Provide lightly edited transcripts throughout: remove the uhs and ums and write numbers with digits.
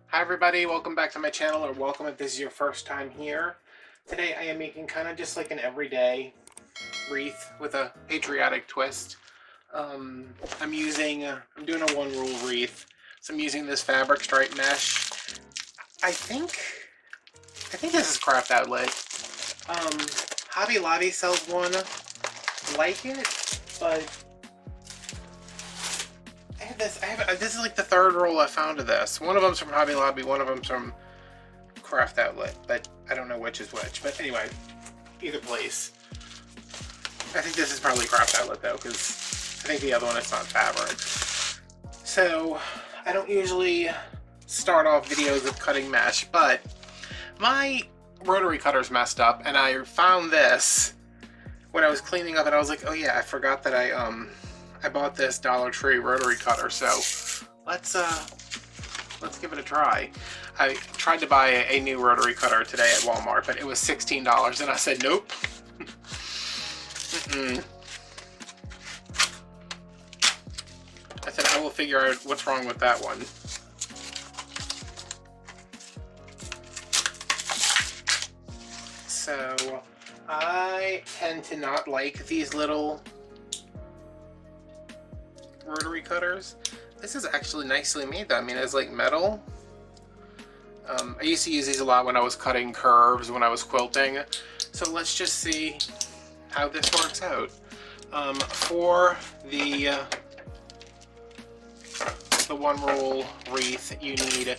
Hi everybody, welcome back to my channel, or welcome if this is your first time here. Today I am making kind of just like an everyday wreath with a patriotic twist. I'm doing a one roll wreath, so I'm using this fabric stripe mesh. I think, I think this is Craft Outlet. Hobby Lobby sells one like it, but this is like the third roll I found of this. One of them's from Hobby Lobby, one of them's from Craft Outlet, but I don't know which is which. But anyway, either place. I think this is probably Craft Outlet though, because I think the other one is not fabric. So I don't usually start off videos with cutting mesh, but my rotary cutter's messed up, and I found this when I was cleaning up, and I was like, oh yeah, I forgot that I bought this Dollar Tree rotary cutter, so let's give it a try. I tried to buy a new rotary cutter today at Walmart, but it was $16, and I said nope. I said I will figure out what's wrong with that one. So I tend to not like these little rotary cutters. This is actually nicely made though. I mean, it's like metal. I used to use these a lot when I was cutting curves, when I was quilting. So let's just see how this works out. For the one roll wreath, you need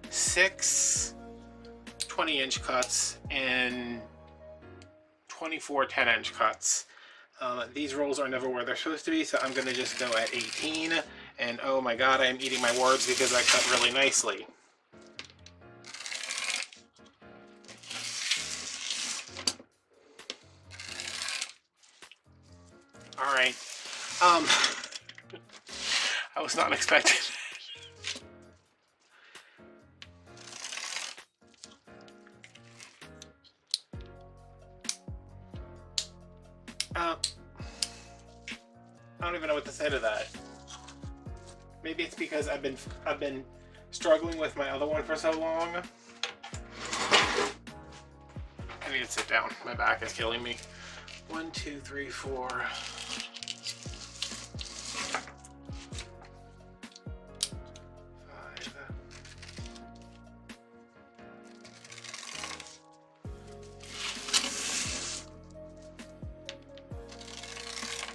6 20-inch cuts and 24 10-inch cuts. These rolls are never where they're supposed to be, so I'm going to just go at 18. And oh my god, I am eating my words because I cut really nicely. Alright. I was not expecting that. I don't even know what to say to that. Maybe it's because I've been struggling with my other one for so long. I need to sit down. My back is killing me. 1, 2, 3, 4. 5.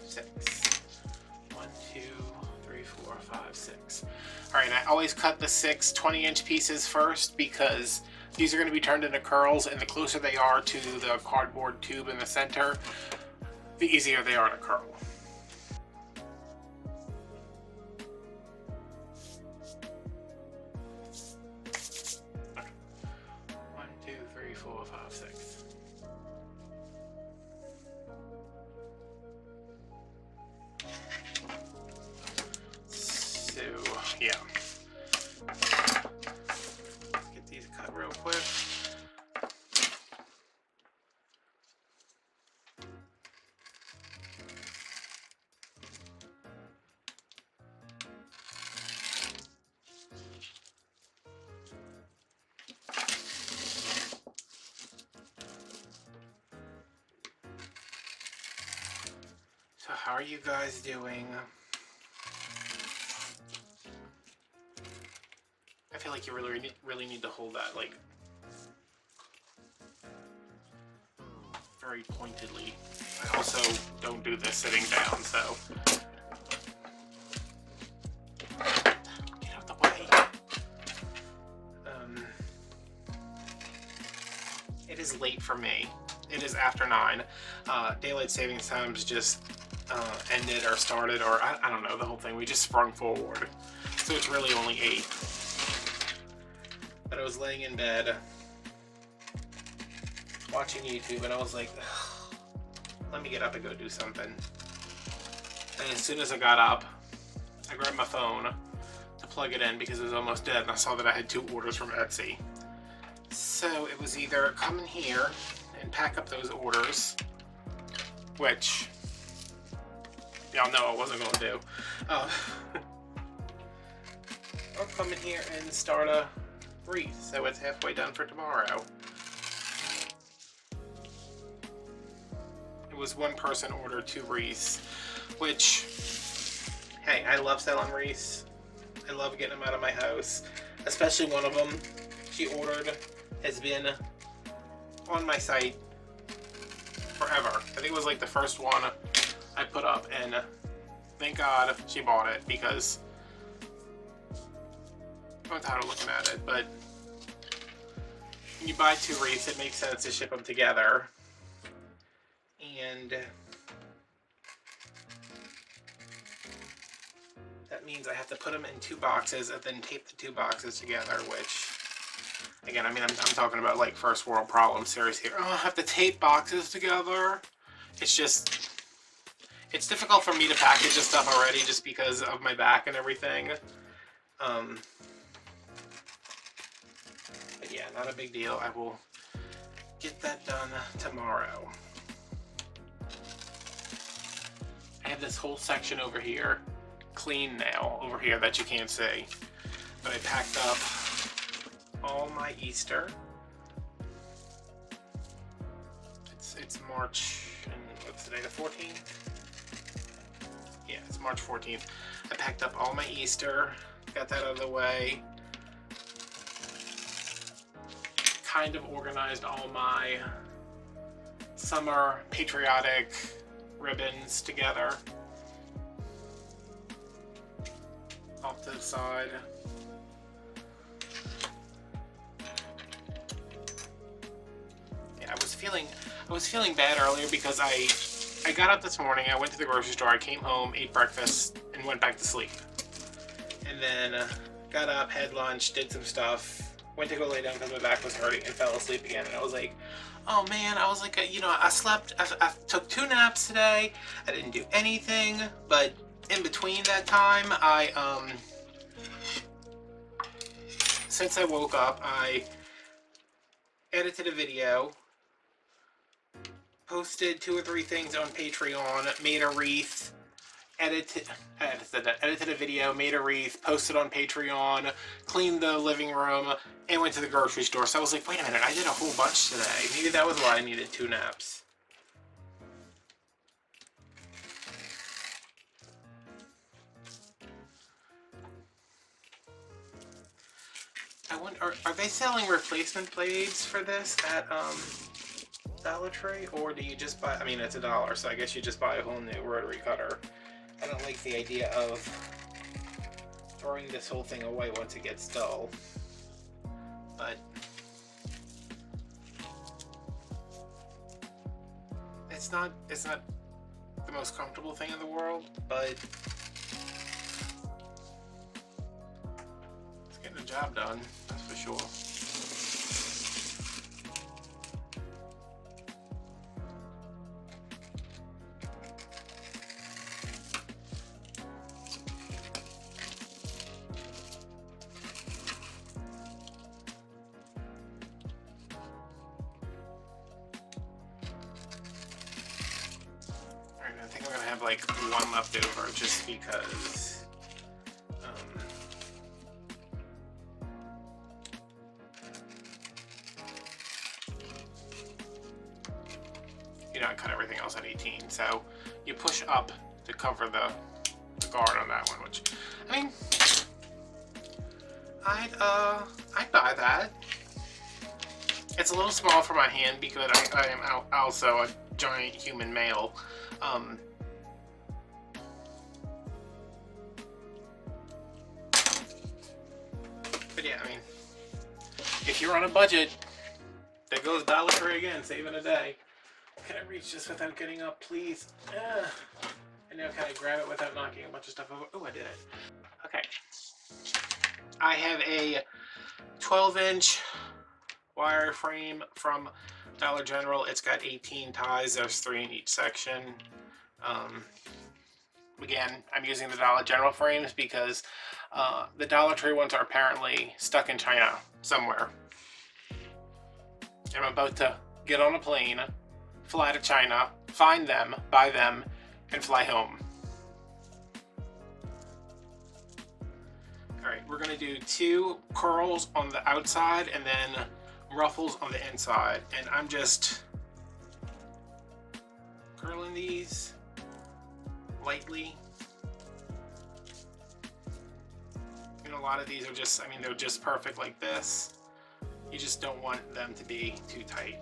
6. 1, 2, 3, 4, 5, 6. Alright, I always cut the 6 20-inch pieces first because these are going to be turned into curls, and the closer they are to the cardboard tube in the center, the easier they are to curl. Okay. 1, 2, 3, 4, 5, 6. So, yeah. Let's get these cut real quick. So how are you guys doing? I feel like you really need to hold that like very pointedly. I also don't do this sitting down, so get out the way. It is late for me. It is after 9. Daylight savings times just ended or started, or I don't know, the whole thing. We just sprung forward. So it's really only 8. But I was laying in bed watching YouTube, and I was like, let me get up and go do something. And as soon as I got up, I grabbed my phone to plug it in because it was almost dead, and I saw that I had 2 orders from Etsy. So it was either come in here and pack up those orders, which y'all know I wasn't going to do, I'll come in here and start a wreath, so it's halfway done for tomorrow. It was one person ordered 2 wreaths, which, hey, I love selling wreaths. I love getting them out of my house, especially one of them she ordered has been on my site forever. I think it was like the first one I put up, and thank God she bought it, because I'm tired of looking at it. But when you buy 2 wreaths, it makes sense to ship them together. And that means I have to put them in 2 boxes and then tape the 2 boxes together, which, again, I mean, I'm talking about like first world problem series here. Oh, I have to tape boxes together. It's just, it's difficult for me to package this stuff already just because of my back and everything. But yeah, not a big deal. I will get that done tomorrow. I have this whole section over here clean now, over here, that you can't see. But I packed up all my Easter. It's March, and what's today, the 14th? Yeah, it's March 14th. I packed up all my Easter, got that out of the way. Kind of organized all my summer patriotic ribbons together. Off to the side. Yeah, I was feeling bad earlier because I got up this morning, I went to the grocery store, I came home, ate breakfast, and went back to sleep. And then got up, had lunch, did some stuff, went to go lay down because my back was hurting, and fell asleep again. And I was like, oh man, I was like, you know, I slept, I took 2 naps today, I didn't do anything, but in between that time, since I woke up, I edited a video, posted 2 or 3 things on Patreon, made a wreath, edited a video, made a wreath, posted on Patreon, cleaned the living room, and went to the grocery store. So I was like, wait a minute, I did a whole bunch today. Maybe that was why I needed 2 naps. I wonder, are they selling replacement blades for this at Dollar Tree, or do you just buy, I mean, it's $1, so I guess you just buy a whole new rotary cutter. I don't like the idea of throwing this whole thing away once it gets dull, but it's not the most comfortable thing in the world, but it's getting the job done, that's for sure. I think I'm gonna have like 1 left over just because you know, I cut everything else at 18, so you push up to cover the guard on that one, which, I mean, I'd buy that. It's a little small for my hand because I am also a giant human male. But yeah, I mean, if you're on a budget, there goes Dollar Tree again, saving a day. Can I reach this without getting up, please? And now can I grab it without knocking a bunch of stuff over? Oh, I did it. Okay. I have a 12-inch wire frame from Dollar General. It's got 18 ties. There's 3 in each section. Again, I'm using the Dollar General frames because the Dollar Tree ones are apparently stuck in China somewhere. I'm about to get on a plane, fly to China, find them, buy them, and fly home. Alright, we're going to do 2 curls on the outside and then ruffles on the inside. And I'm just curling these lightly. And a lot of these are just, I mean, they're just perfect like this. You just don't want them to be too tight.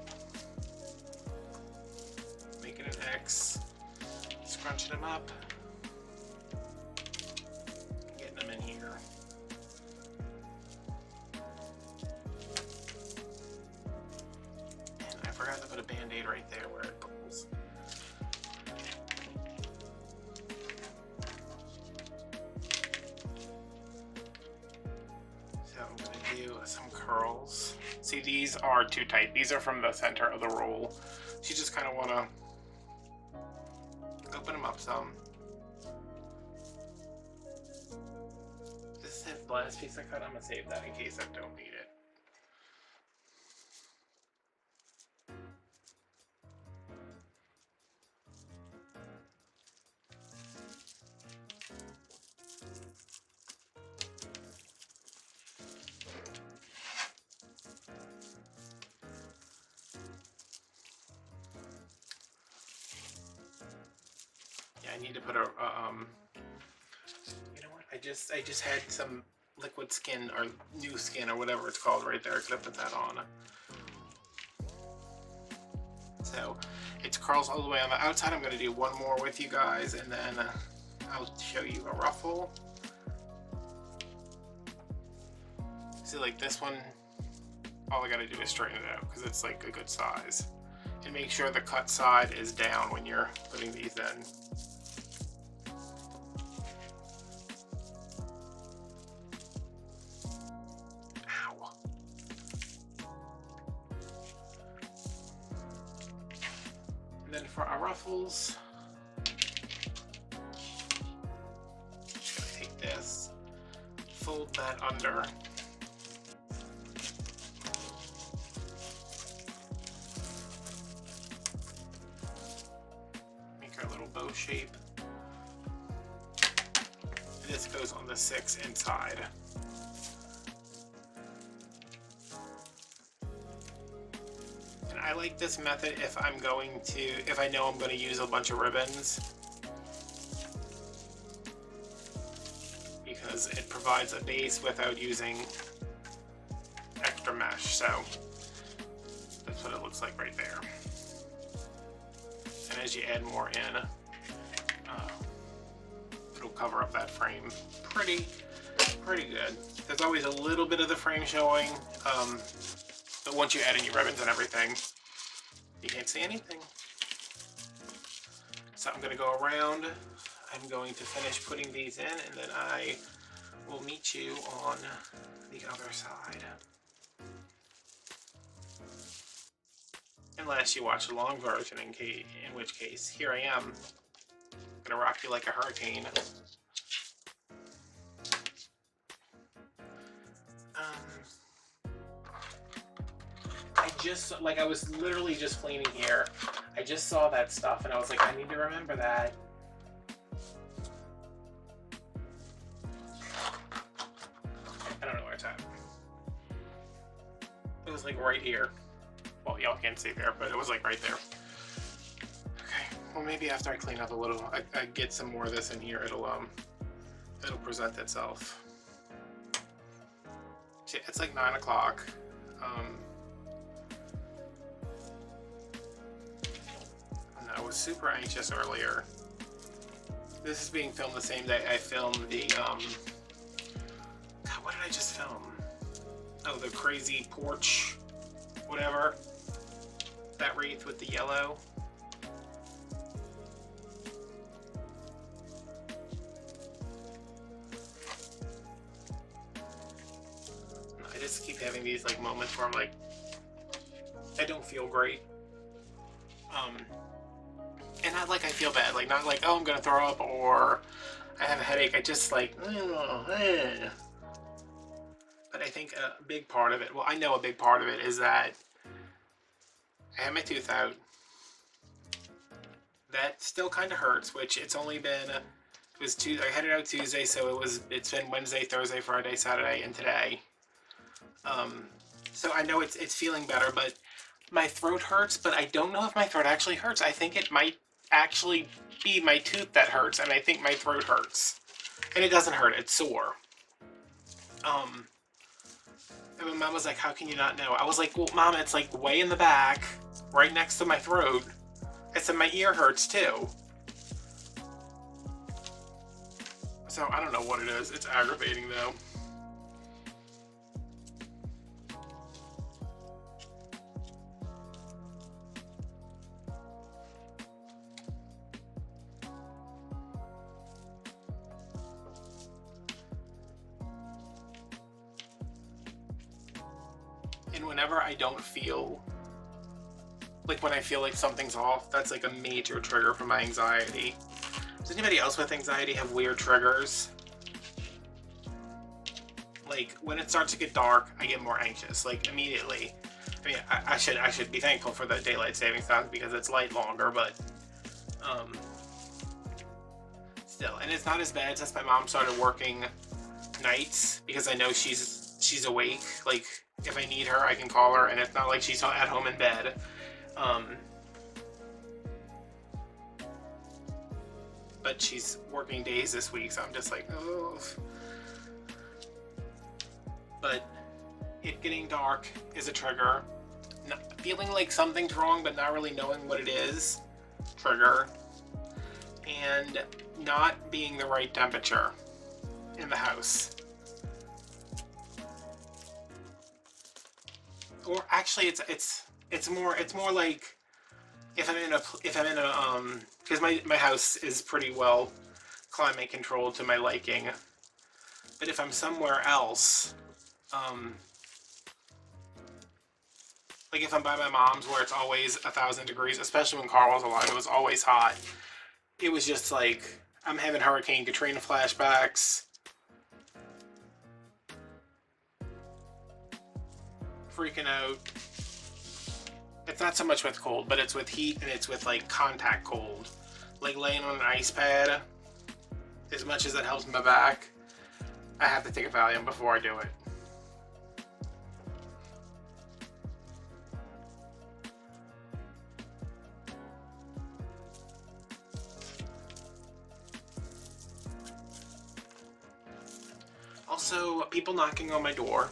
Making an X, scrunching them up, getting them in here. And I forgot to put a band-aid right there where it pulls. So I'm going to do some curls. See, these are too tight. These are from the center of the roll. So you just kind of want to open them up some. This last piece I cut, I'm going to save that in case I don't need it. I need to put a, you know what, I just had some liquid skin or new skin or whatever it's called right there. I could have put that on. So it's curls all the way on the outside. I'm going to do one more with you guys and then I'll show you a ruffle. See, like this one, all I got to do is straighten it out because it's like a good size. And make sure the cut side is down when you're putting these in. And then for our ruffles, just gonna take this, fold that under, make our little bow shape. And this goes on the 6 inside. I like this method if I know I'm going to use a bunch of ribbons, because it provides a base without using extra mesh. So that's what it looks like right there. And as you add more in, it'll cover up that frame pretty good. There's always a little bit of the frame showing, but once you add in your ribbons and everything, you can't see anything. So I'm going to go around. I'm going to finish putting these in, and then I will meet you on the other side. Unless you watch the long version, in which case, here I am. I'm going to rock you like a hurricane. I was literally just cleaning here. I just saw that stuff and I was like, I need to remember that. I don't know where it's at. It was like right here. Well, y'all can't see there, but it was like right there. Okay, well maybe after I clean up a little, I get some more of this in here, it'll present itself. See, it's like 9 o'clock. I was super anxious earlier. This is being filmed the same day I filmed the, God, what did I just film? Oh, the crazy porch, whatever. That wreath with the yellow. I just keep having these like moments where I'm like, I don't feel great. And not like I feel bad, like not like, oh, I'm gonna throw up or I have a headache. I just like, But I think a big part of it, well, I know a big part of it is that I had my tooth out. That still kind of hurts, which it's only been It was I headed out Tuesday, so it's been Wednesday, Thursday, Friday, Saturday, and today. So I know it's feeling better, but my throat hurts, but I don't know if my throat actually hurts. I think it might actually be my tooth that hurts, and I think my throat hurts. And it doesn't hurt, it's sore. And my mom was like, how can you not know? I was like, well, Mom, it's like way in the back, right next to my throat. I said, my ear hurts too. So I don't know what it is. It's aggravating though. And whenever I don't feel, like when I feel like something's off, that's like a major trigger for my anxiety. Does anybody else with anxiety have weird triggers? Like when it starts to get dark, I get more anxious, like immediately. I mean, I should be thankful for the daylight savings time because it's light longer, but still. And it's not as bad since my mom started working nights because I know she's awake. Like if I need her, I can call her, and it's not like she's at home in bed. But she's working days this week, so I'm just like, oh. But it getting dark is a trigger. Feeling like something's wrong, but not really knowing what it is, trigger. And not being the right temperature in the house. Or actually, it's more like if I'm in a because my house is pretty well climate controlled to my liking. But if I'm somewhere else, like if I'm by my mom's where it's always 1,000 degrees, especially when Carl was alive, it was always hot. It was just like I'm having Hurricane Katrina flashbacks. Freaking out. It's not so much with cold, but it's with heat and it's with like contact cold. Like laying on an ice pad, as much as it helps my back, I have to take a Valium before I do it. Also, people knocking on my door.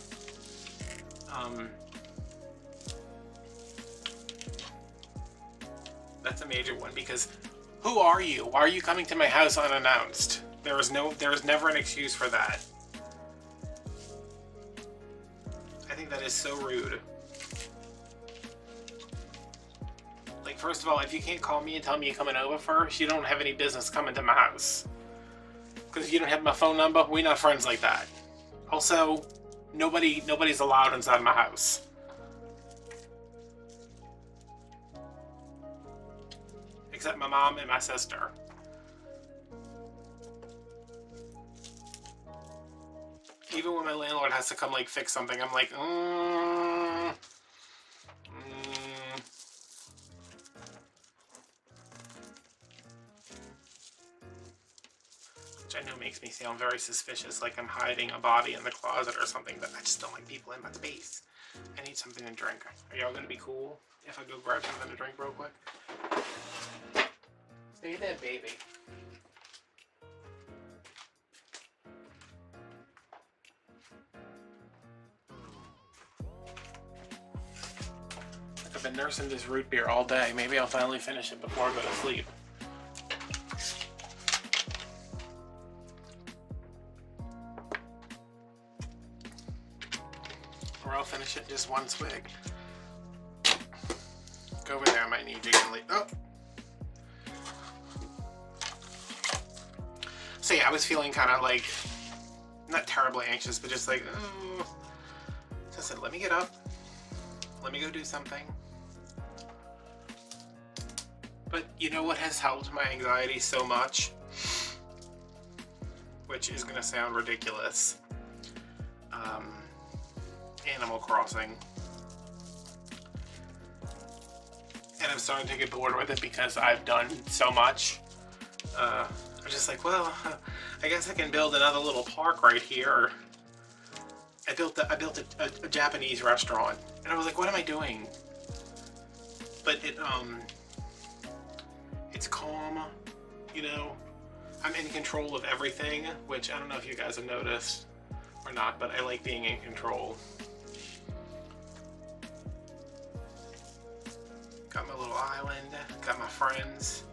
That's a major one because who are you? Why are you coming to my house unannounced? There is never an excuse for that. I think that is so rude. Like, first of all, if you can't call me and tell me you're coming over first, you don't have any business coming to my house. Because if you don't have my phone number, we're not friends like that. Also, nobody's allowed inside my house. Except my mom and my sister. Even when my landlord has to come like fix something, I'm like, Which I know makes me sound very suspicious, like I'm hiding a body in the closet or something, but I just don't like people in my space. I need something to drink. Are y'all gonna be cool if I go grab something to drink real quick? Stay there, baby. I've been nursing this root beer all day. Maybe I'll finally finish it before I go to sleep. Or I'll finish it just one swig. Go over there, I might need you to leave. Oh! So yeah, I was feeling kind of like, not terribly anxious, but just like, oh. So I said, let me get up. Let me go do something. But you know what has helped my anxiety so much? Which is going to sound ridiculous. Animal Crossing. And I'm starting to get bored with it because I've done so much. I'm just like, well, I guess I can build another little park right here. I built a Japanese restaurant, and I was like, what am I doing? But it's calm, you know. I'm in control of everything, which I don't know if you guys have noticed or not, but I like being in control. Got my little island, got my friends.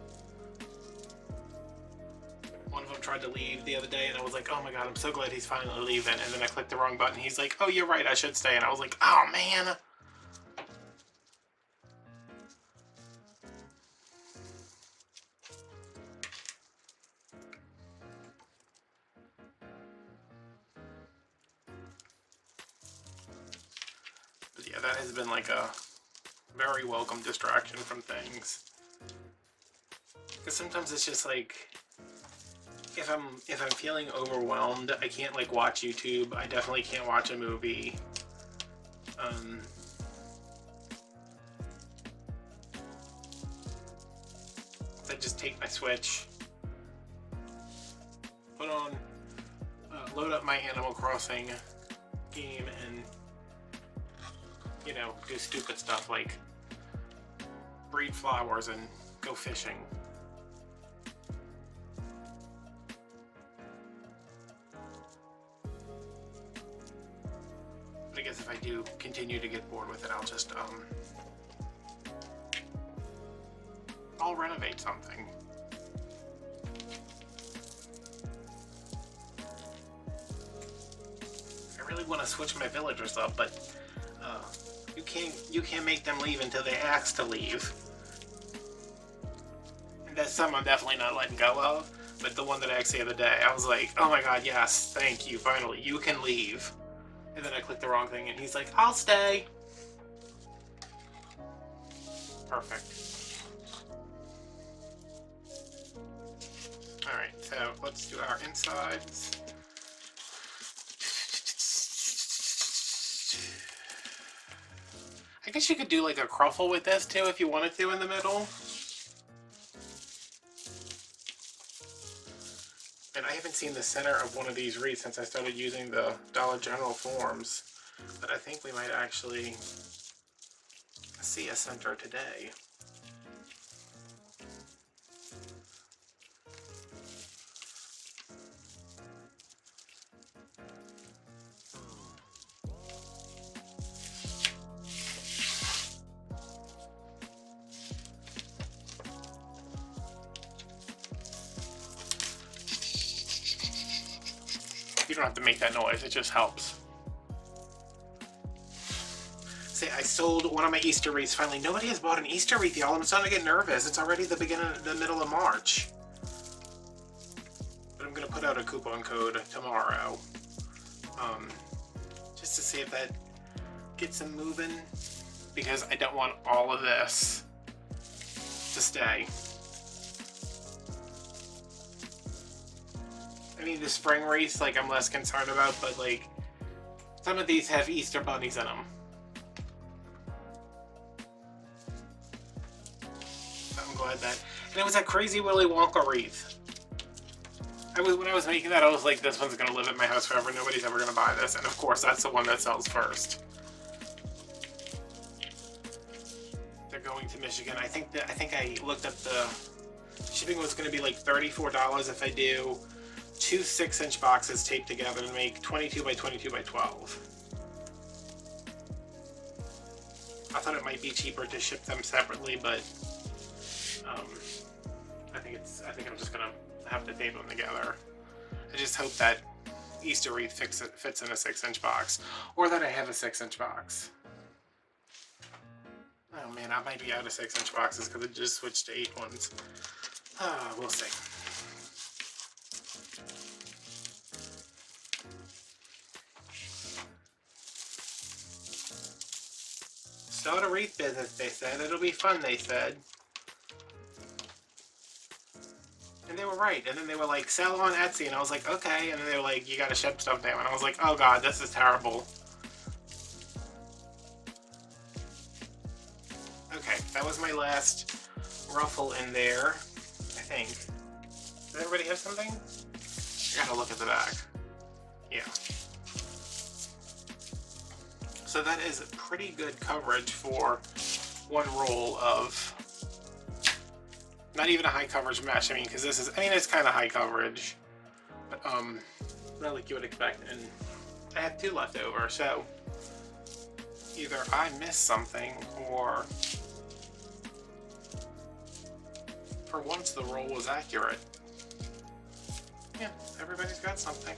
One of them tried to leave the other day, and I was like, oh my god, I'm so glad he's finally leaving. And then I clicked the wrong button. He's like, oh, you're right, I should stay. And I was like, oh man. But yeah, that has been like a very welcome distraction from things. Because sometimes it's just like, if I'm feeling overwhelmed, I can't like watch YouTube. I definitely can't watch a movie. I just take my Switch, put on, load up my Animal Crossing game, and you know, do stupid stuff like breed flowers and go fishing. But I guess if I do continue to get bored with it, I'll just I'll renovate something. I really want to switch my villagers up, but you can't make them leave until they ask to leave. And that's something I'm definitely not letting go of. But the one that I asked the other day, I was like, oh my god, yes, thank you, finally, you can leave. And then I clicked the wrong thing, and he's like, I'll stay. Perfect. Alright, so let's do our insides. I guess you could do like a cruffle with this too if you wanted to in the middle. And I haven't seen the center of one of these wreaths since I started using the Dollar General forms. But I think we might actually see a center today. You don't have to make that noise, it just helps. See, I sold one of my Easter wreaths finally. Nobody has bought an Easter wreath, y'all. I'm starting to get nervous. It's already the middle of March. But I'm gonna put out a coupon code tomorrow. Just to see if that gets them moving. Because I don't want all of this to stay. I mean, the spring wreaths, like, I'm less concerned about, but, like, some of these have Easter bunnies in them. I'm glad that... And it was that crazy Willy Wonka wreath. When I was making that, I was like, this one's gonna live at my house forever. Nobody's ever gonna buy this. And, of course, that's the one that sells first. They're going to Michigan. I think I looked up the... Shipping was gonna be, like, $34 if I do... 2 6-inch boxes taped together to make 22 by 22 by 12. I thought it might be cheaper to ship them separately, but I think I'm just gonna have to tape them together. I just hope that Easter wreath fits in a 6-inch box, or that I have a 6-inch box. Oh man, I might be out of 6-inch boxes because I just switched to 8 ones. We'll see. Start a wreath business, they said. It'll be fun, they said. And they were right. And then they were like, sell on Etsy. And I was like, okay. And then they were like, you gotta ship stuff down. And I was like, oh god, this is terrible. Okay, that was my last ruffle in there, I think. Does everybody have something? I gotta look at the back. Yeah. So that is pretty good coverage for one roll of, not even a high coverage mesh. I mean, because this is, I mean, it's kind of high coverage, but not like you would expect. And I have 2 left over, so either I missed something, or for once the roll was accurate. Yeah, everybody's got something.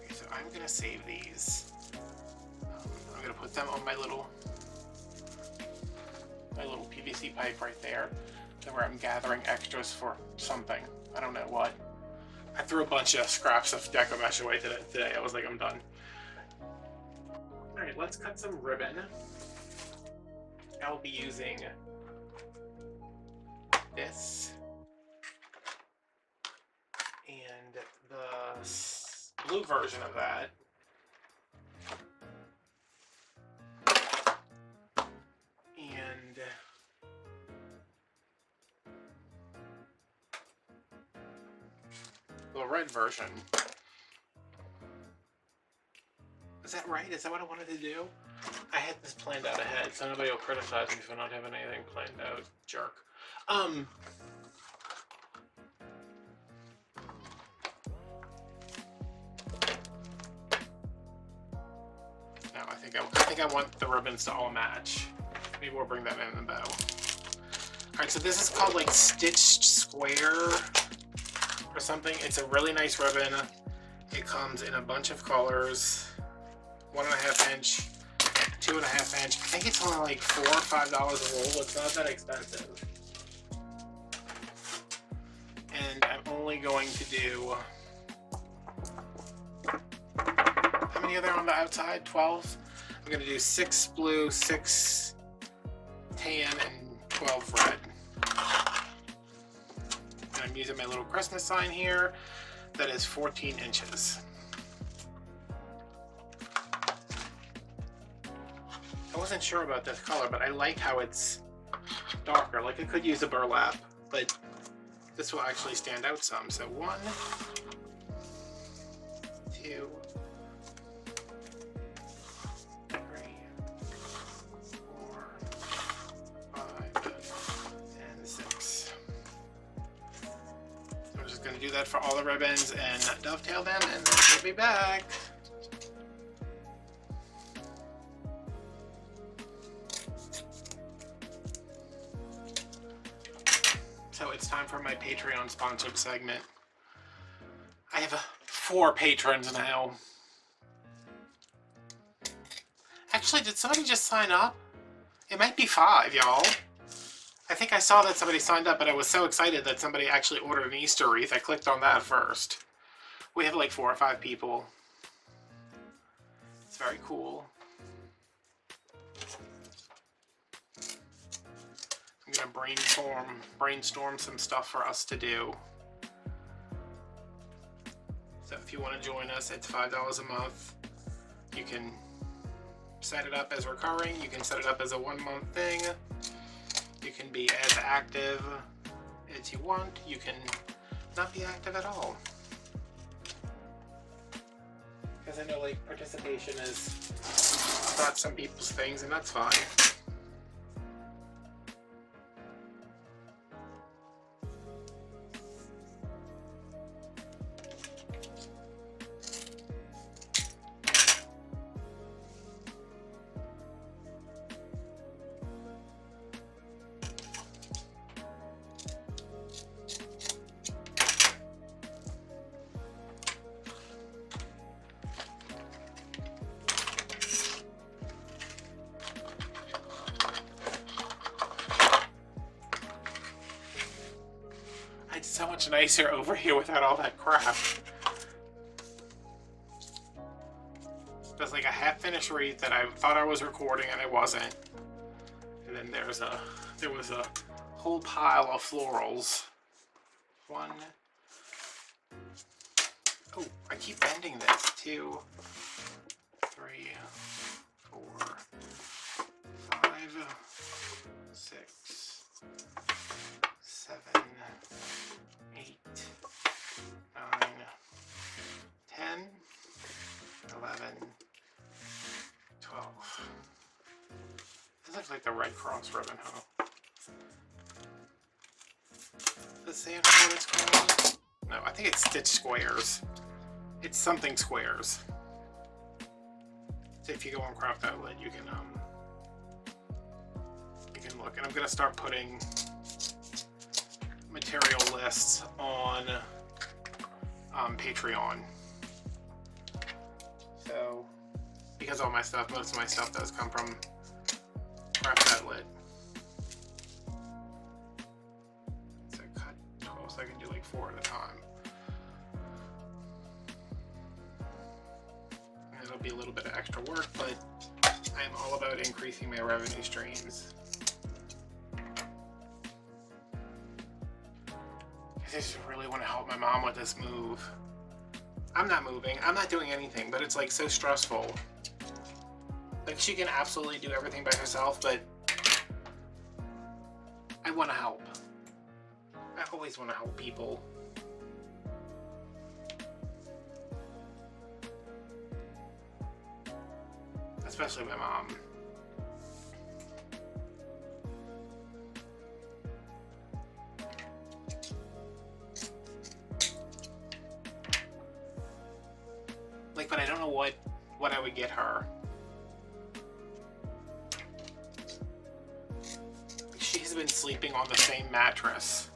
Okay, so I'm gonna save these. I'm gonna put them on my little PVC pipe right there, where I'm gathering extras for something. I don't know what. I threw a bunch of scraps of Deco mesh away today. I was like, I'm done. Alright, let's cut some ribbon. I'll be using this and the blue version of that. And the red version. Is that right? Is that what I wanted to do? I had this planned out ahead, so nobody will criticize me for not having anything planned out. Jerk. No, I think I want the ribbons to all match. Maybe we'll bring that in the bow. Alright, so this is called like Stitched Square or something. It's a really nice ribbon. It comes in a bunch of colors. 1.5 inch, 2.5 inch. I think it's only like $4 or $5 a roll. It's not that expensive. And I'm only going to do, how many are there on the outside? 12? I'm going to do 6 blue, 6 tan, and 12 red. And I'm using my little Christmas sign here. That is 14 inches. I wasn't sure about this color, but I like how it's darker. Like, I could use a burlap, but this will actually stand out some. So 1, 2, 3, 4, 5, and 6. I'm just going to do that for all the ribbons and dovetail them, and then we'll be back. So it's time for my Patreon sponsored segment. I have 4 patrons now. Actually, did somebody just sign up? It might be 5, y'all. I think I saw that somebody signed up, but I was so excited that somebody actually ordered an Easter wreath. I clicked on that first. We have like 4 or 5 people. It's very cool. I'm gonna brainstorm some stuff for us to do. So if you want to join us, it's $5 a month. You can set it up as recurring. You can set it up as a 1-month thing. You can be as active as you want. You can not be active at all. Because I know like participation is not some people's things, and that's fine. It's so much nicer over here without all that crap. There's like a half-finished wreath that I thought I was recording and I wasn't. And then there was a whole pile of florals. 1. Oh, I keep bending this. 2, 3, 4, 5, 6, It's like the Red Cross ribbon, huh? The Santa what it's called? No, I think it's Stitch Squares. It's something squares. So if you go on Craft Outlet, you can look. And I'm gonna start putting material lists on Patreon. So because all my stuff, most of my stuff does come from Craft Outlet. So cut 12 so I can do like 4 at a time. And it'll be a little bit of extra work, but I'm all about increasing my revenue streams. I just really want to help my mom with this move. I'm not moving, I'm not doing anything, but it's like so stressful. Like she can absolutely do everything by herself, but I want to help. I always want to help people. Especially my mom. Like, but I don't know what I would get her. She's been sleeping on the same mattress.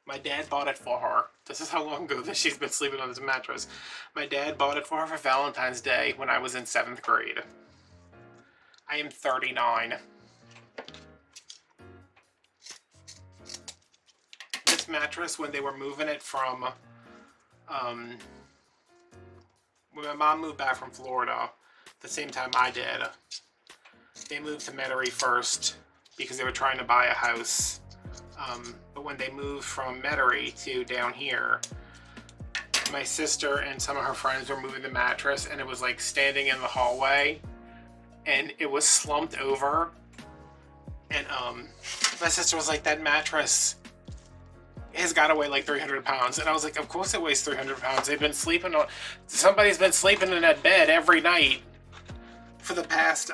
My dad bought it for her. This is how long ago that she's been sleeping on this mattress. My dad bought it for her for Valentine's Day when I was in 7th grade. I am 39. This mattress, when they were moving it from, when my mom moved back from Florida, the same time I did, they moved to Metairie first because they were trying to buy a house. But when they moved from Metairie to down here, my sister and some of her friends were moving the mattress, and it was like standing in the hallway, and it was slumped over. And my sister was like, that mattress has got to weigh like 300 pounds. And I was like, of course it weighs 300 pounds. They've been sleeping on, somebody's been sleeping in that bed every night for the past,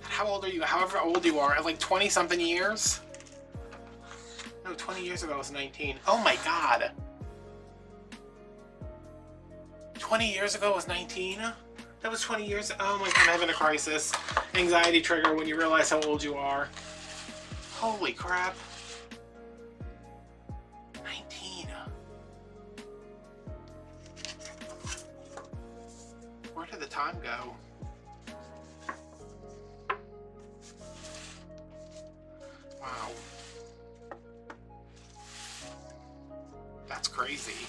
how old are you? However old you are, like 20 something years? No, 20 years ago I was 19. Oh my God. 20 years ago I was 19? That was 20 years, oh my God, I'm having a crisis. Anxiety trigger when you realize how old you are. Holy crap. 19. Where did the time go? Wow. That's crazy.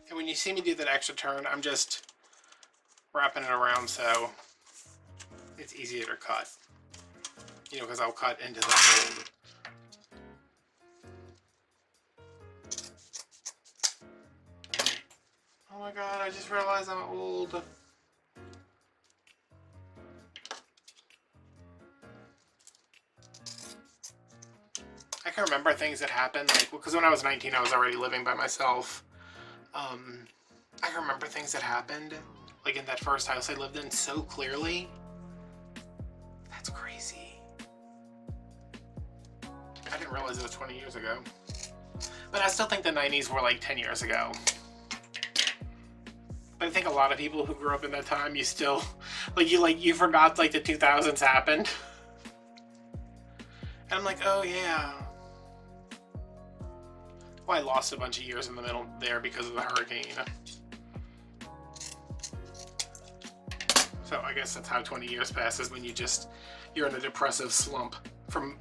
And when you see me do that extra turn, I'm just wrapping it around so it's easier to cut. You know, because I'll cut into the mold. Oh my God, I just realized I'm old. I can remember things that happened, like, because when I was 19, I was already living by myself. I can remember things that happened, like in that first house I lived in, so clearly. That's crazy. I didn't realize it was 20 years ago. But I still think the 90s were like 10 years ago. But I think a lot of people who grew up in that time, you still, you forgot like the 2000s happened. And I'm like, oh yeah. Well, I lost a bunch of years in the middle there because of the hurricane. So I guess that's how 20 years passes, when you're in a depressive slump for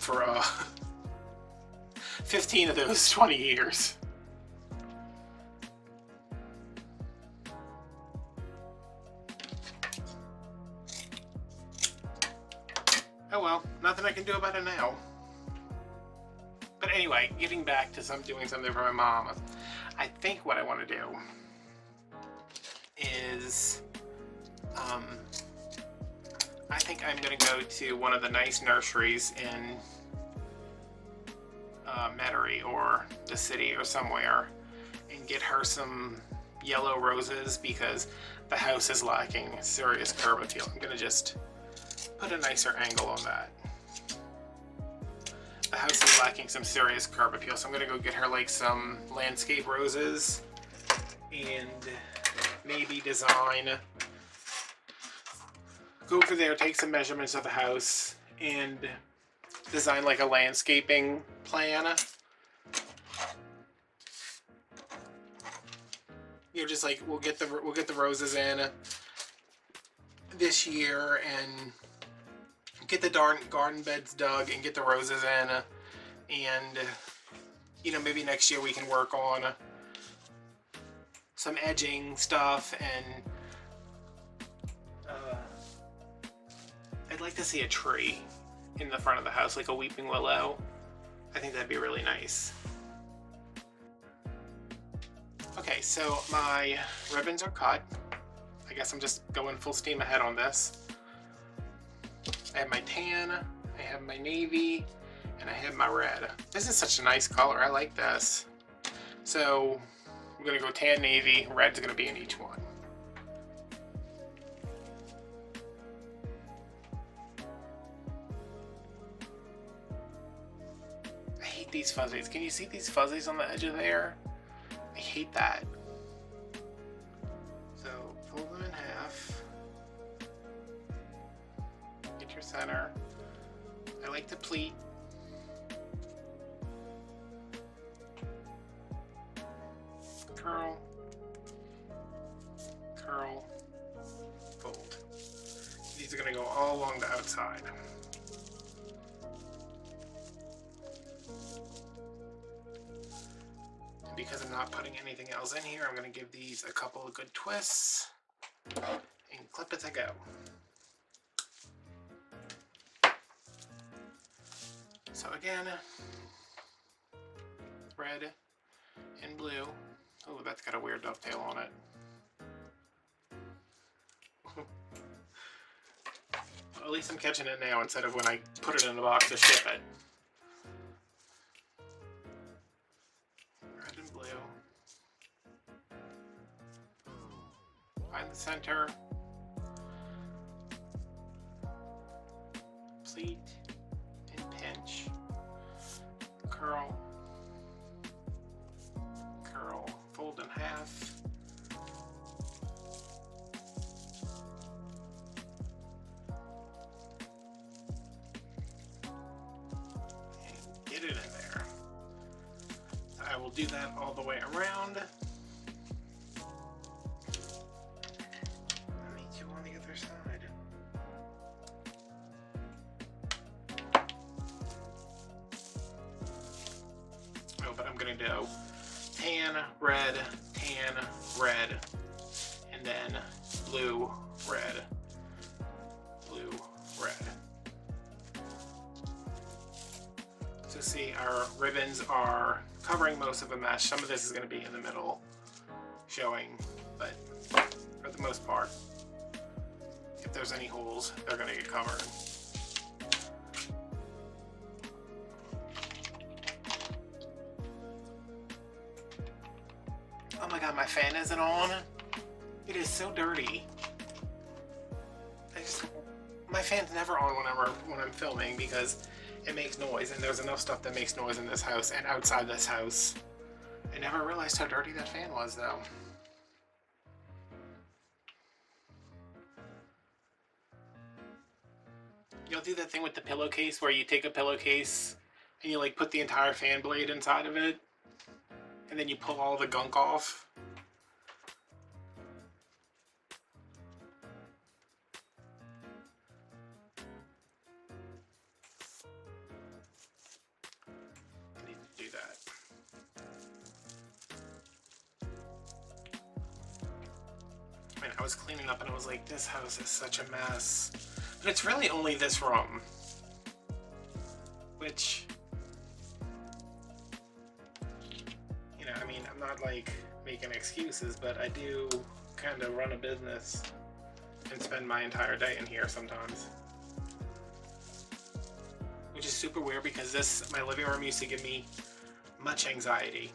15 of those 20 years. Oh well, nothing I can do about it now. But anyway, getting back to doing something for my mom, I think what I want to do is, I think I'm going to go to one of the nice nurseries in Metairie or the city or somewhere and get her some yellow roses because the house is lacking serious curb appeal. I'm gonna just put a nicer angle on that. The house is lacking some serious curb appeal, so I'm gonna go get her like some landscape roses and maybe design, go over there, take some measurements of the house and design like a landscaping plan. You know, just like we'll get the roses in this year and get the garden beds dug and get the roses in, and you know, maybe next year we can work on some edging stuff, and I'd like to see a tree in the front of the house, like a weeping willow. I think that'd be really nice. Okay, so my ribbons are cut. I guess I'm just going full steam ahead on this. I have my tan, I have my navy, and I have my red. This is such a nice color, I like this. So I'm gonna go tan, navy, red's gonna be in each one. I hate these fuzzies. Can you see these fuzzies on the edge of there? I hate that. So fold them in half. Get your center. I like to pleat. Curl. Curl. Fold. These are going to go all along the outside. Because I'm not putting anything else in here, I'm going to give these a couple of good twists and clip it to go. So again, red and blue. Oh, that's got a weird dovetail on it. Well, at least I'm catching it now instead of when I put it in the box to ship it. Find the center, pleat and pinch, curl, curl, fold in half, and get it in there. I will do that all the way around. Do tan, red, and then blue, red, blue, red. So see, our ribbons are covering most of the mesh. Some of this is going to be in the middle showing, but for the most part, if there's any holes, they're going to get covered. Oh my god, my fan isn't on. It is so dirty. My fan's never on when I'm filming because it makes noise, and there's enough stuff that makes noise in this house and outside this house. I never realized how dirty that fan was though. You'll do that thing with the pillowcase where you take a pillowcase and you like put the entire fan blade inside of it, and then you pull all the gunk off. I need to do that. I mean, I was cleaning up and I was like, this house is such a mess. But it's really only this room. Which, you know, I mean, I'm not like making excuses, but I do kind of run a business and spend my entire day in here sometimes. Which is super weird because my living room used to give me much anxiety.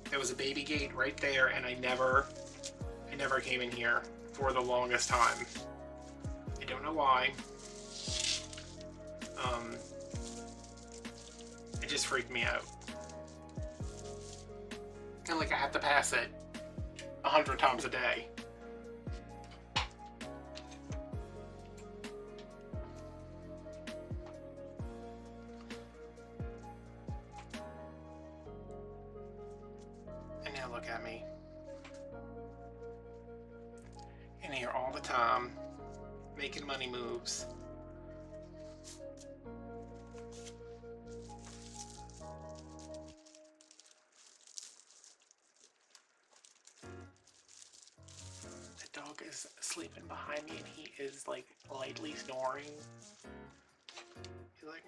There was a baby gate right there, and I never came in here for the longest time. I don't know why. It just freaked me out. And like I have to pass it 100 times a day. And now look at me. In here all the time, making money moves. The dog is sleeping behind me and he is like lightly snoring. He's like,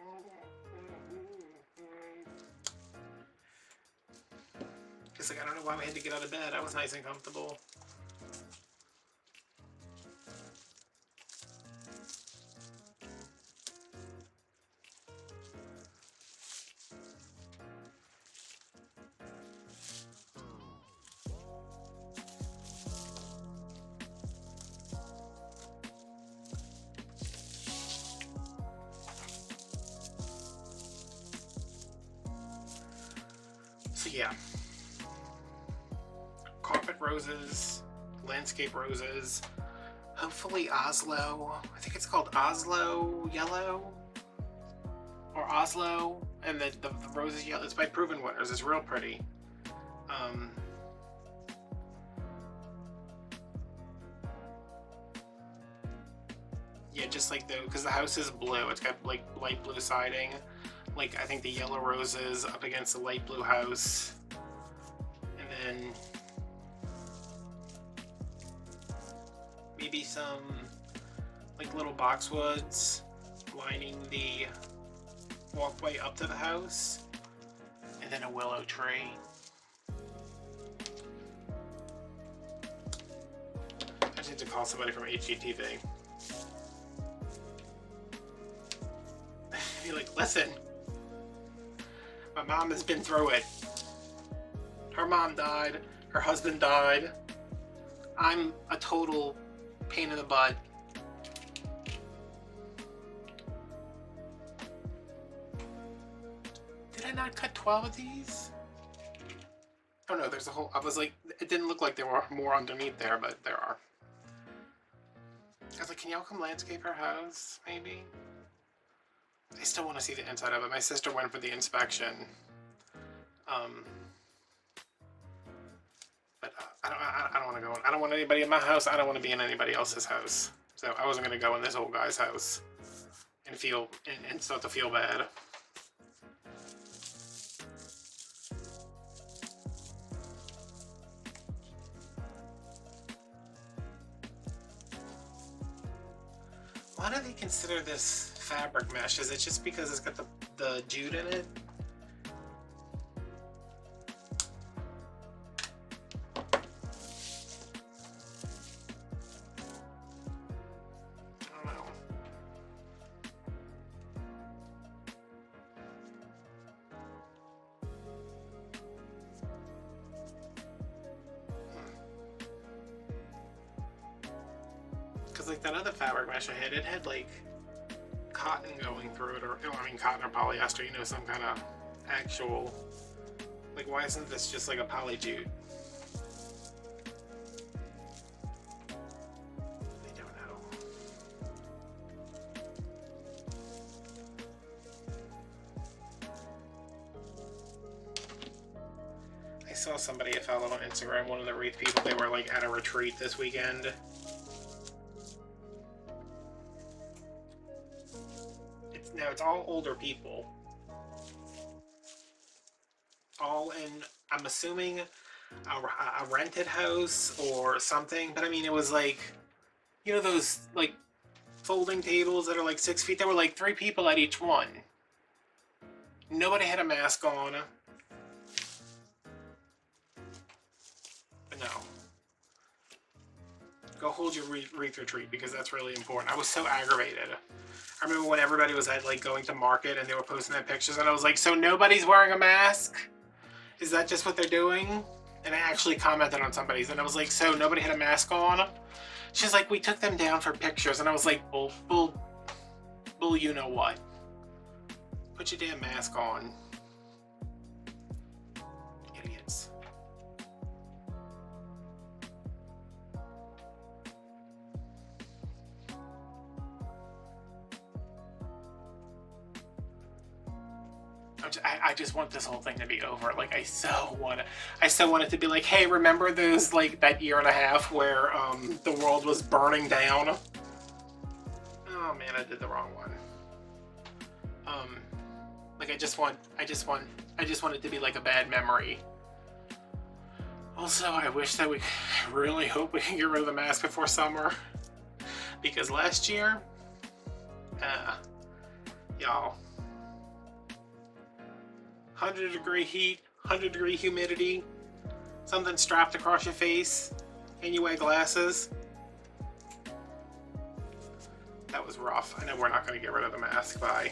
he's like, I don't know why we had to get out of bed. I was nice and comfortable. So yeah, carpet roses, landscape roses, hopefully Oslo, I think it's called Oslo Yellow, or Oslo, and the rose is yellow. It's by Proven Winners. It's real pretty. Yeah, just like because the house is blue, it's got like light blue siding. Like I think the yellow roses up against the light blue house, and then maybe some like little boxwoods lining the walkway up to the house, and then a willow tree. I just need to call somebody from HGTV. Be like, listen, my mom has been through it. Her mom died, her husband died. I'm a total pain in the butt. Did I not cut 12 of these? Oh no, there's a whole, I was like, it didn't look like there were more underneath there, but there are. I was like, can y'all come landscape our house, maybe? I still want to see the inside of it. My sister went for the inspection. But I don't want to go in. I don't want anybody in my house. I don't want to be in anybody else's house. So I wasn't going to go in this old guy's house and feel and start to feel bad. Why do they consider this fabric mesh? Is it just because it's got the jute in it? I don't know. Because like that other fabric mesh I had, it had like cotton going through it, or I mean cotton or polyester, you know, some kind of actual, like why isn't this just like a poly jute? I don't know. I saw somebody I followed on Instagram, one of the Wreath people, they were like at a retreat this weekend. Now it's all older people, all in, I'm assuming, a rented house or something, but I mean it was like, you know those like folding tables that are like 6 feet, there were like 3 people at each one. Nobody had a mask on. But no. Go hold your Wreath retreat because that's really important. I was so aggravated. I remember when everybody was at like going to market and they were posting their pictures, and I was like, so nobody's wearing a mask? Is that just what they're doing? And I actually commented on somebody's, and I was like, so nobody had a mask on? She's like, we took them down for pictures, and I was like, bull, you know what? Put your damn mask on. Idiots. I just want this whole thing to be over. Like, I so want it to be like, hey, remember those, like, that year and a half where the world was burning down? Oh man, I did the wrong one. Like, I just want it to be like a bad memory. Also, I really hope we can get rid of the mask before summer, because last year, y'all, 100-degree heat, 100-degree humidity, something strapped across your face, and you wear glasses. That was rough. I know we're not going to get rid of the mask by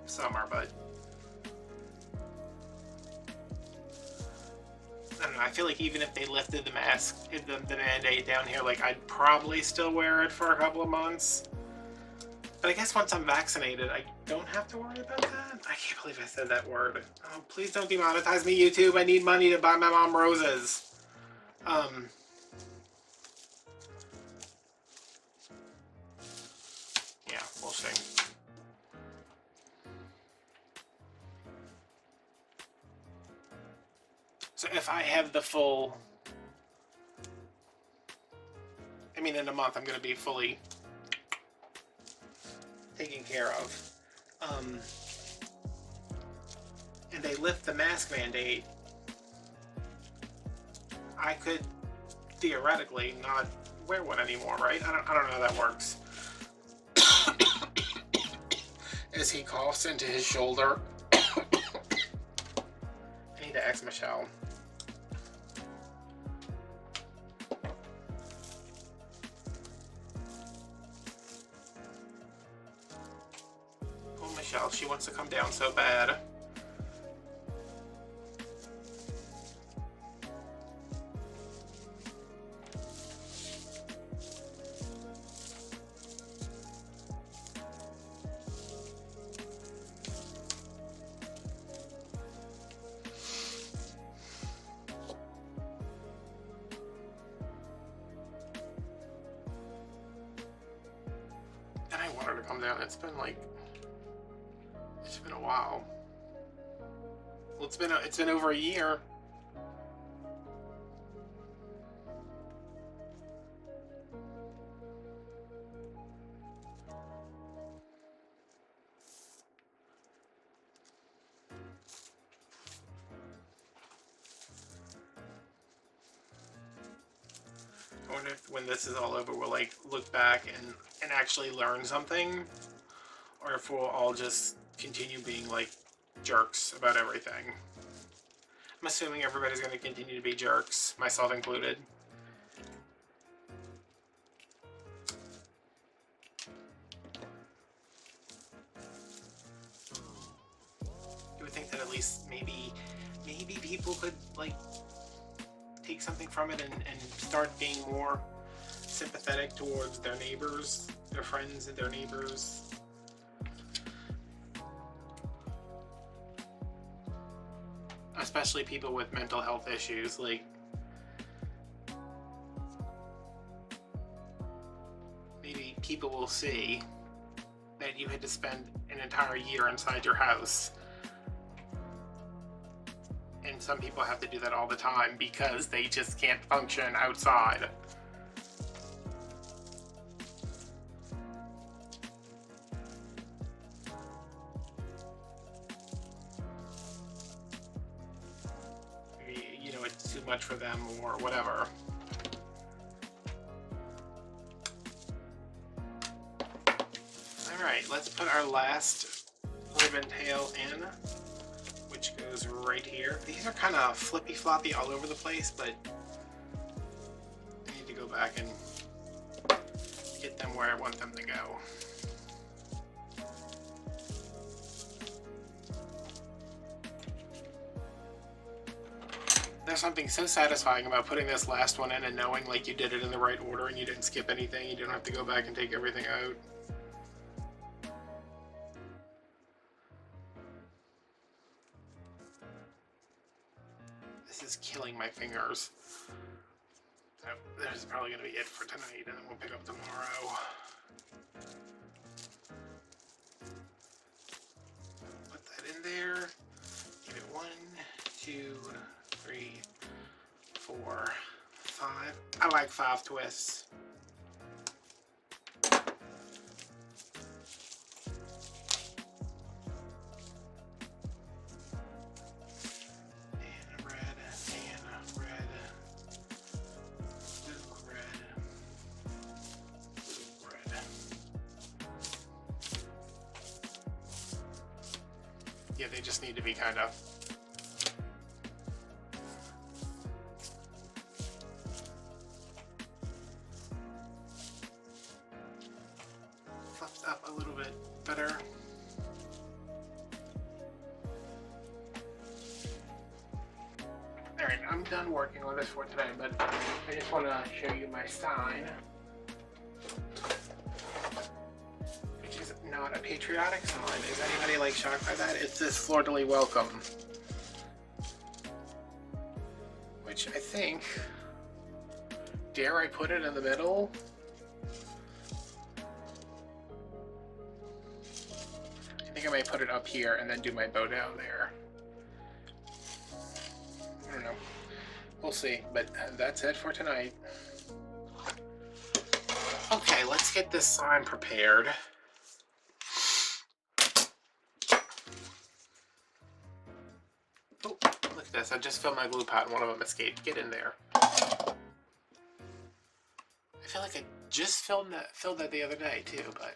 summer, but I don't know. I feel like even if they lifted the mask, the mandate down here, like, I'd probably still wear it for a couple of months. But I guess once I'm vaccinated, I don't have to worry about that. I can't believe I said that word. Oh, please don't demonetize me, YouTube. I need money to buy my mom roses. Yeah, we'll see. So if I have the full, I mean, in a month I'm going to be fully taken care of, and they lift the mask mandate, I could theoretically not wear one anymore, right? I don't know how that works. As he coughs into his shoulder. I need to ask Michelle. Oh, Michelle, she wants to come down so bad. And I want her to come down. It's been a while. Well, it's been over a year. I wonder if when this is all over, we'll like look back and actually learn something, or if we'll all just continue being like jerks about everything. I'm assuming everybody's going to continue to be jerks, myself included. You would think that at least maybe people could like take something from it and start being more sympathetic towards their neighbors, their friends and their neighbors. Especially people with mental health issues. Like, maybe people will see that you had to spend an entire year inside your house. And some people have to do that all the time because they just can't function outside. You know, it's too much for them or whatever. Alright, let's put our last ribbon tail in, which goes right here. These are kind of flippy floppy all over the place, but I need to go back and get them where I want them to go. There's something so satisfying about putting this last one in and knowing like you did it in the right order and you didn't skip anything. You didn't have to go back and take everything out. This is killing my fingers. So this is probably going to be it for tonight, and then we'll pick up tomorrow. Put that in there. Give it 1, 2, 3, 4, 5. I like 5 twists. Yeah, they just need to be kind of fluffed up a little bit better. Alright, I'm done working on this for today, but I just want to show you my sign, which is not a patriotic sign. Is anybody like shocked by that? It says Fleur-de-lis welcome, which I think, dare I put it in the middle? I think I might put it up here and then do my bow down there. I don't know. We'll see, but that's it for tonight. Okay, let's get this sign prepared. Oh, look at this. I just filled my glue pot and one of them escaped. Get in there. I feel like I just filled that the other day too, but...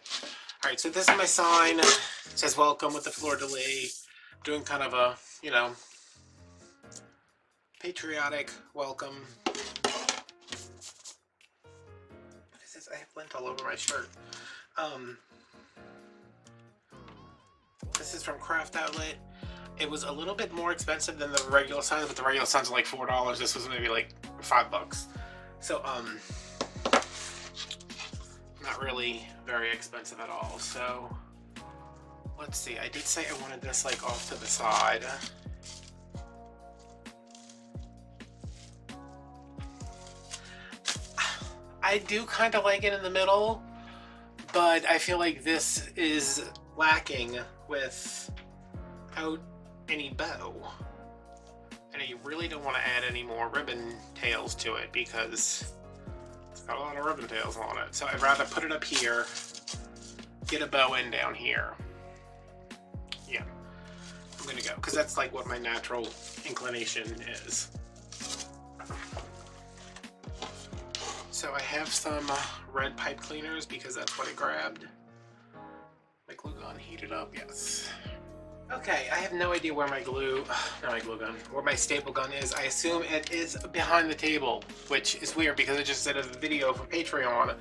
Alright, so this is my sign. It says welcome with the fleur-de-lis. Doing kind of a, you know, patriotic welcome. This is, I have lint all over my shirt. This is from Craft Outlet. It was a little bit more expensive than the regular signs, but the regular signs are like $4. This was maybe like $5. So, not really very expensive at all. So, let's see. I did say I wanted this like off to the side. I do kind of like it in the middle, but I feel like this is lacking without any bow. And you really don't want to add any more ribbon tails to it because it's got a lot of ribbon tails on it. So I'd rather put it up here, get a bow in down here. Yeah, I'm gonna go, because that's like what my natural inclination is. So I have some red pipe cleaners because that's what I grabbed. My glue gun heated up, yes. Okay, I have no idea where my glue gun, where my staple gun is. I assume it is behind the table, which is weird because I just did a video for Patreon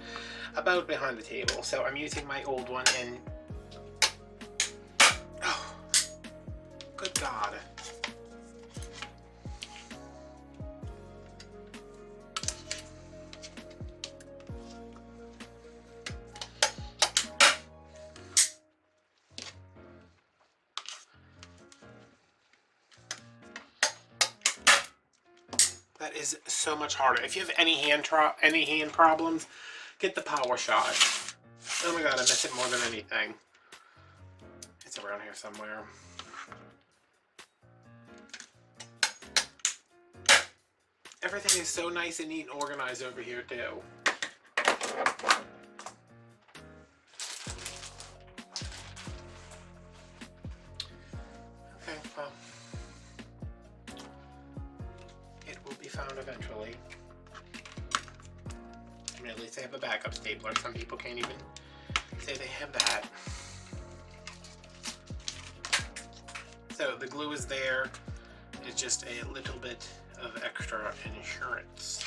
about behind the table. So I'm using my old one and, oh, good God. That is so much harder. If you have any hand problems, get the Power Shot. Oh my God, I miss it more than anything. It's around here somewhere. Everything is so nice and neat and organized over here too. Okay, well. Found eventually. I mean, at least they have a backup stapler. Some people can't even say they have that. So the glue is there. It's just a little bit of extra insurance.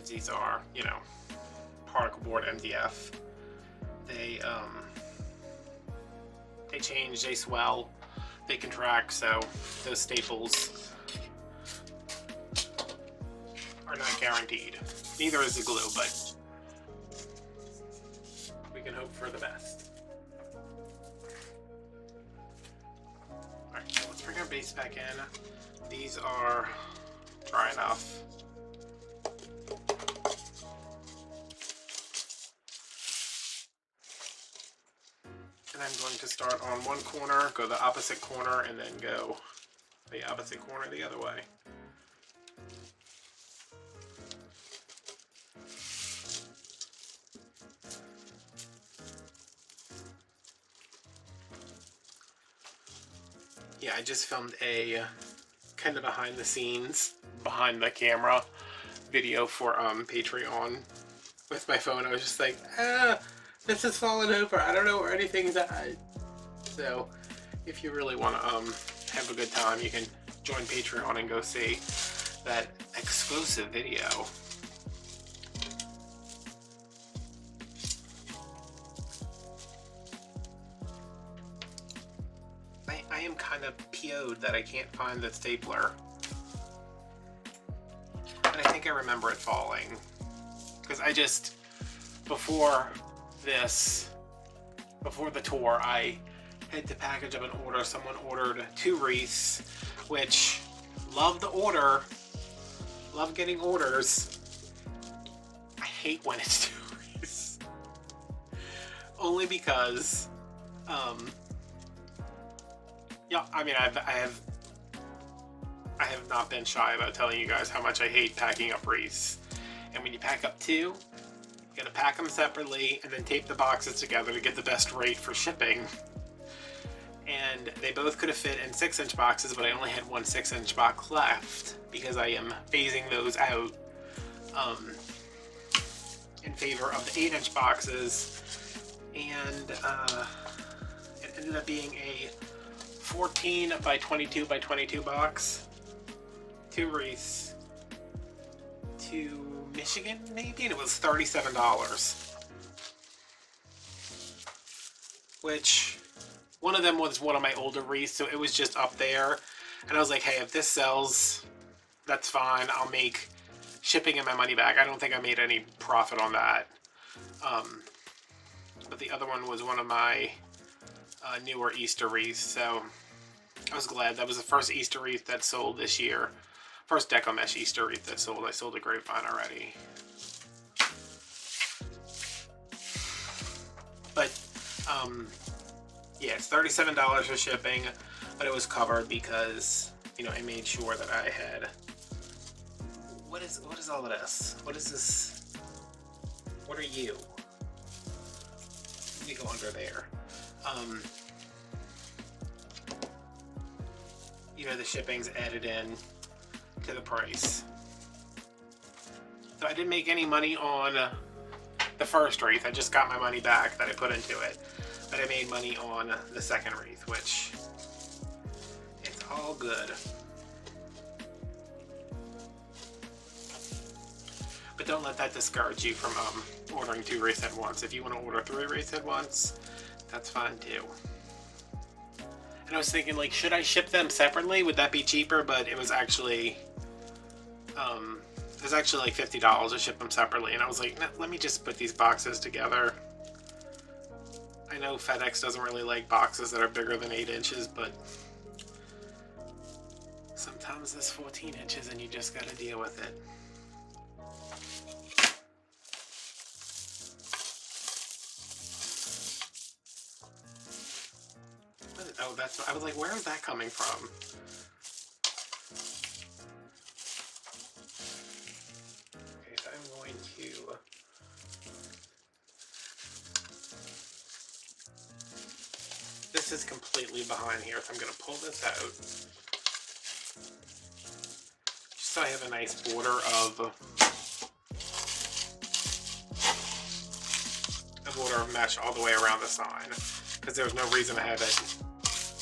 since these are, you know, particle board MDF, they change, they swell, they contract, so those staples are not guaranteed. Neither is the glue, but we can hope for the best. Alright, so let's bring our base back in. These are dry enough. And I'm going to start on one corner, go the opposite corner, and then go the opposite corner the other way. Yeah, I just filmed a kind of behind the scenes, behind the camera video for Patreon with my phone. I was just like, this is falling over. I don't know where anything's at. So if you really want to have a good time, you can join Patreon and go see that exclusive video. I am kind of PO'd that I can't find the stapler. And I think I remember it falling. Because I just, before the tour, I had to package up an order. Someone ordered 2 wreaths, which, love the order, love getting orders. I hate when it's 2 wreaths. Only because, yeah, I mean, I have not been shy about telling you guys how much I hate packing up wreaths. And when you pack up 2, you gotta pack them separately and then tape the boxes together to get the best rate for shipping. And they both could have fit in 6-inch boxes, but I only had one 6-inch box left because I am phasing those out in favor of the 8-inch boxes. And it ended up being a 14 by 22 by 22 box, 2 wreaths, to Michigan maybe, and it was $37. Which, one of them was one of my older wreaths, so it was just up there. And I was like, hey, if this sells, that's fine. I'll make shipping and my money back. I don't think I made any profit on that. But the other one was one of my newer Easter wreaths, so I was glad. That was the first Easter wreath that sold this year. First Deco mesh Easter wreath that sold. I sold a grapevine already. But, yeah, it's $37 for shipping, but it was covered because, you know, I made sure that I had... What is all of this? What is this? What are you? Let me go under there. You know, the shipping's added in to the price. So I didn't make any money on the first wreath. I just got my money back that I put into it. But I made money on the second wreath, which it's all good. But don't let that discourage you from ordering 2 wreaths at once. If you want to order 3 wreaths at once, that's fine too. And I was thinking, like, should I ship them separately? Would that be cheaper? But it was actually, like $50 to ship them separately. And I was like, nah, let me just put these boxes together. I know FedEx doesn't really like boxes that are bigger than 8 inches, but sometimes there's 14 inches and you just gotta deal with it. Oh, I was like, where is that coming from? Okay, so I'm going to... This is completely behind here, so I'm going to pull this out. Just so I have a nice border of mesh all the way around the sign, because there's no reason to have it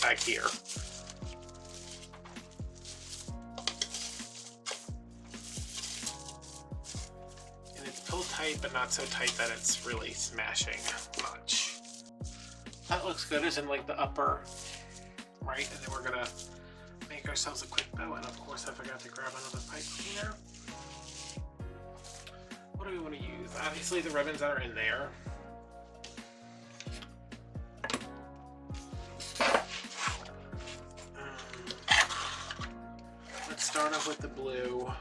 back here. tight, but not so tight that it's really smashing much. That looks good, as in like the upper right, and then we're gonna make ourselves a quick bow, and of course I forgot to grab another pipe cleaner. What do we want to use? Obviously the ribbons that are in there. Let's start off with the blue.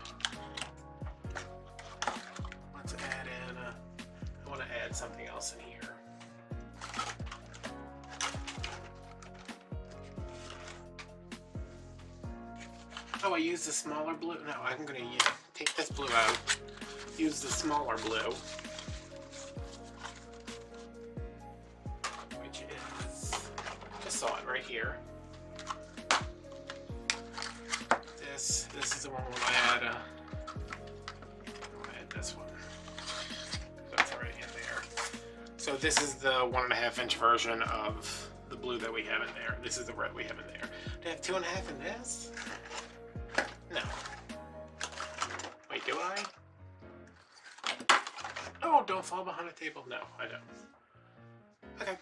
Let's add in, I want to add something else in here. Oh, I used the smaller blue? No, I'm going to take this blue out, use the smaller blue, which is, just saw it right here. This is the one we'll add, I'll add this one, that's already in there. So this is the 1.5 inch version of the blue that we have in there. This is the red we have in there. Do I have 2.5 in this? No. Wait, do I? Oh, don't fall behind a table. No, I don't. Okay.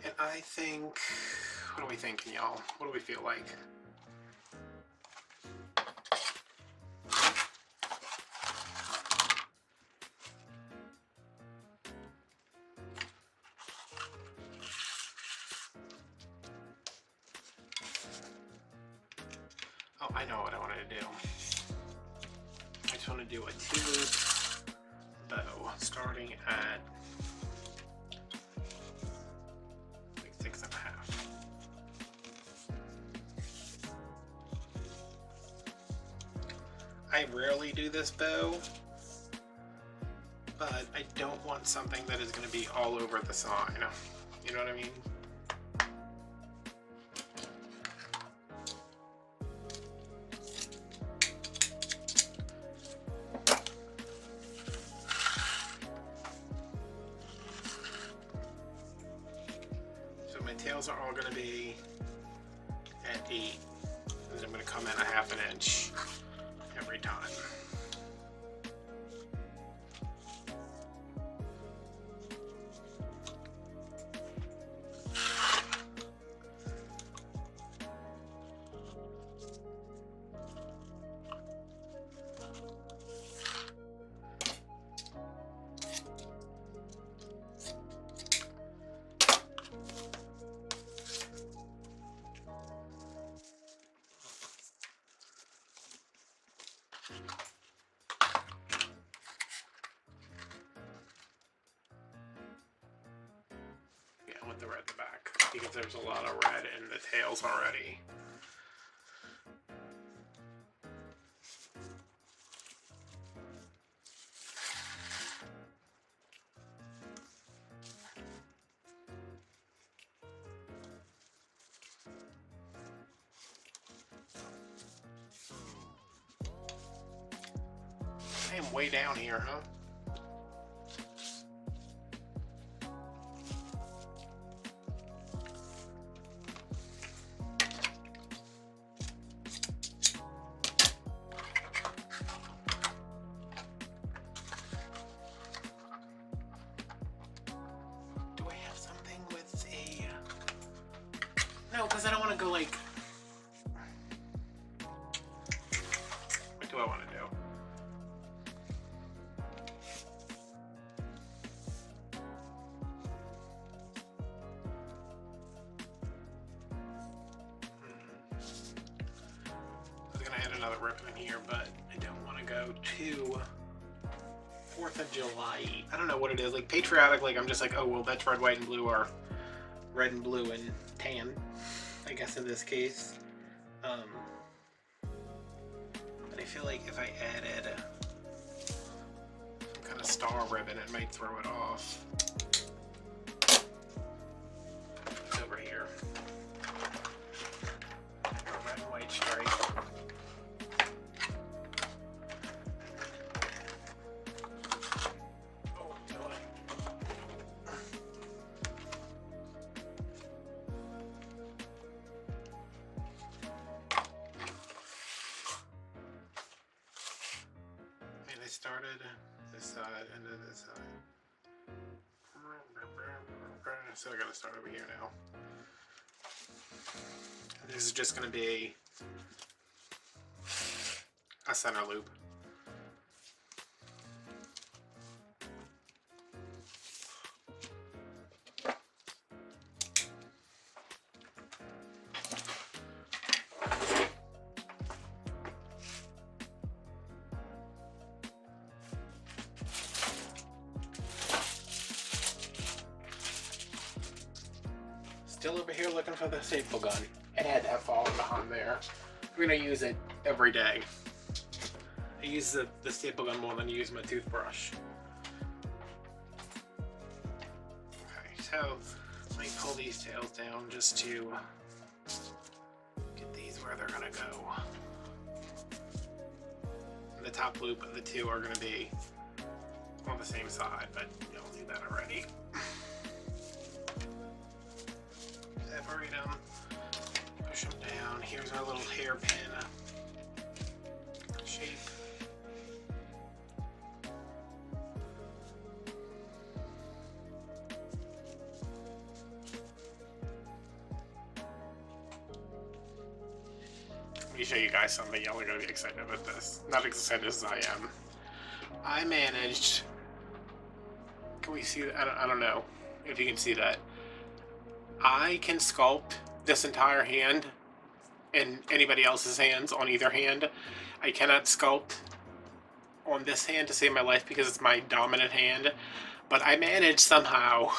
And I think, what are we thinking, y'all? What do we feel like? Oh, I know what I wanted to do. I just want to do a 2-loop bow, starting at like 6.5. I rarely do this bow, but I don't want something that is going to be all over the sign. You know what I mean? Tails are all going to be at 8, and then I'm going to come in 1/2 inch every time. With the red at the back, because there's a lot of red in the tails already. I am way down here, huh? No, because I don't want to go like... What do I want to do? I was going to add another ribbon in here, but I don't want to go too 4th of July. I don't know what it is. Like patriotic, like I'm just like, oh, well, that's red, white, and blue, or red and blue and tan, I guess in this case. But I feel like if I added some kind of star ribbon, it might throw it off. It's over here. A red and white stripe. started this side and then this side. So I gotta start over here now. This is just gonna be a center loop. Still over here looking for the staple gun. It had that fallen behind there. I'm gonna use it every day. I use the staple gun more than I use my toothbrush. Okay, so let me pull these tails down just to get these where they're gonna go. And the top loop of the two are gonna be on the same side, but you'll do that already. Separate them, push them down. Here's our little hairpin shape. Let me show you guys something. Y'all are gonna be excited about this. Not excited as I am. I managed. Can we see that? I don't know if you can see that. I can sculpt this entire hand and anybody else's hands on either hand. I cannot sculpt on this hand to save my life because it's my dominant hand, but I managed somehow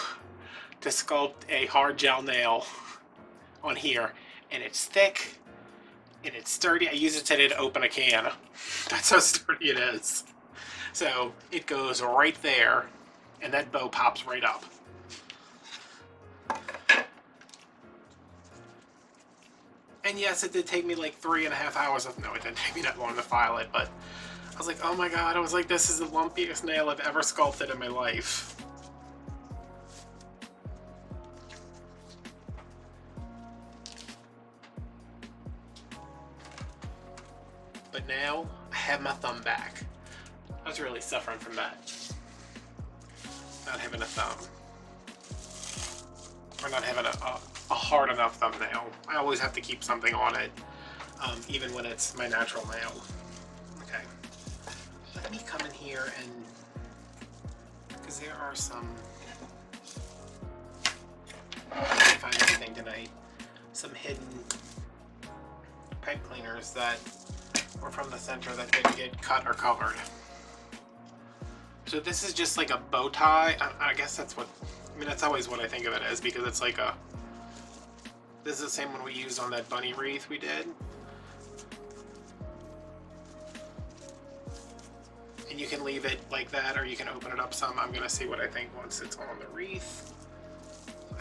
to sculpt a hard gel nail on here, and it's thick and it's sturdy. I use it today to open a can. That's how sturdy it is. So it goes right there and that bow pops right up. And yes, it did take me like 3.5 hours of, no, it didn't take me that long to file it, but I was like, oh my god, I was like, this is the lumpiest nail I've ever sculpted in my life. But now, I have my thumb back. I was really suffering from that. Not having a thumb. Or not having a hard enough thumbnail. I always have to keep something on it, even when it's my natural nail. Okay, let me come in here and, because there are some, I didn't find anything tonight, some hidden pipe cleaners that were from the center that didn't get cut or covered. So this is just like a bow tie. I guess that's what, I mean, that's always what I think of it as, because it's like a, this is the same one we used on that bunny wreath we did. And you can leave it like that, or you can open it up some. I'm gonna see what I think once it's on the wreath.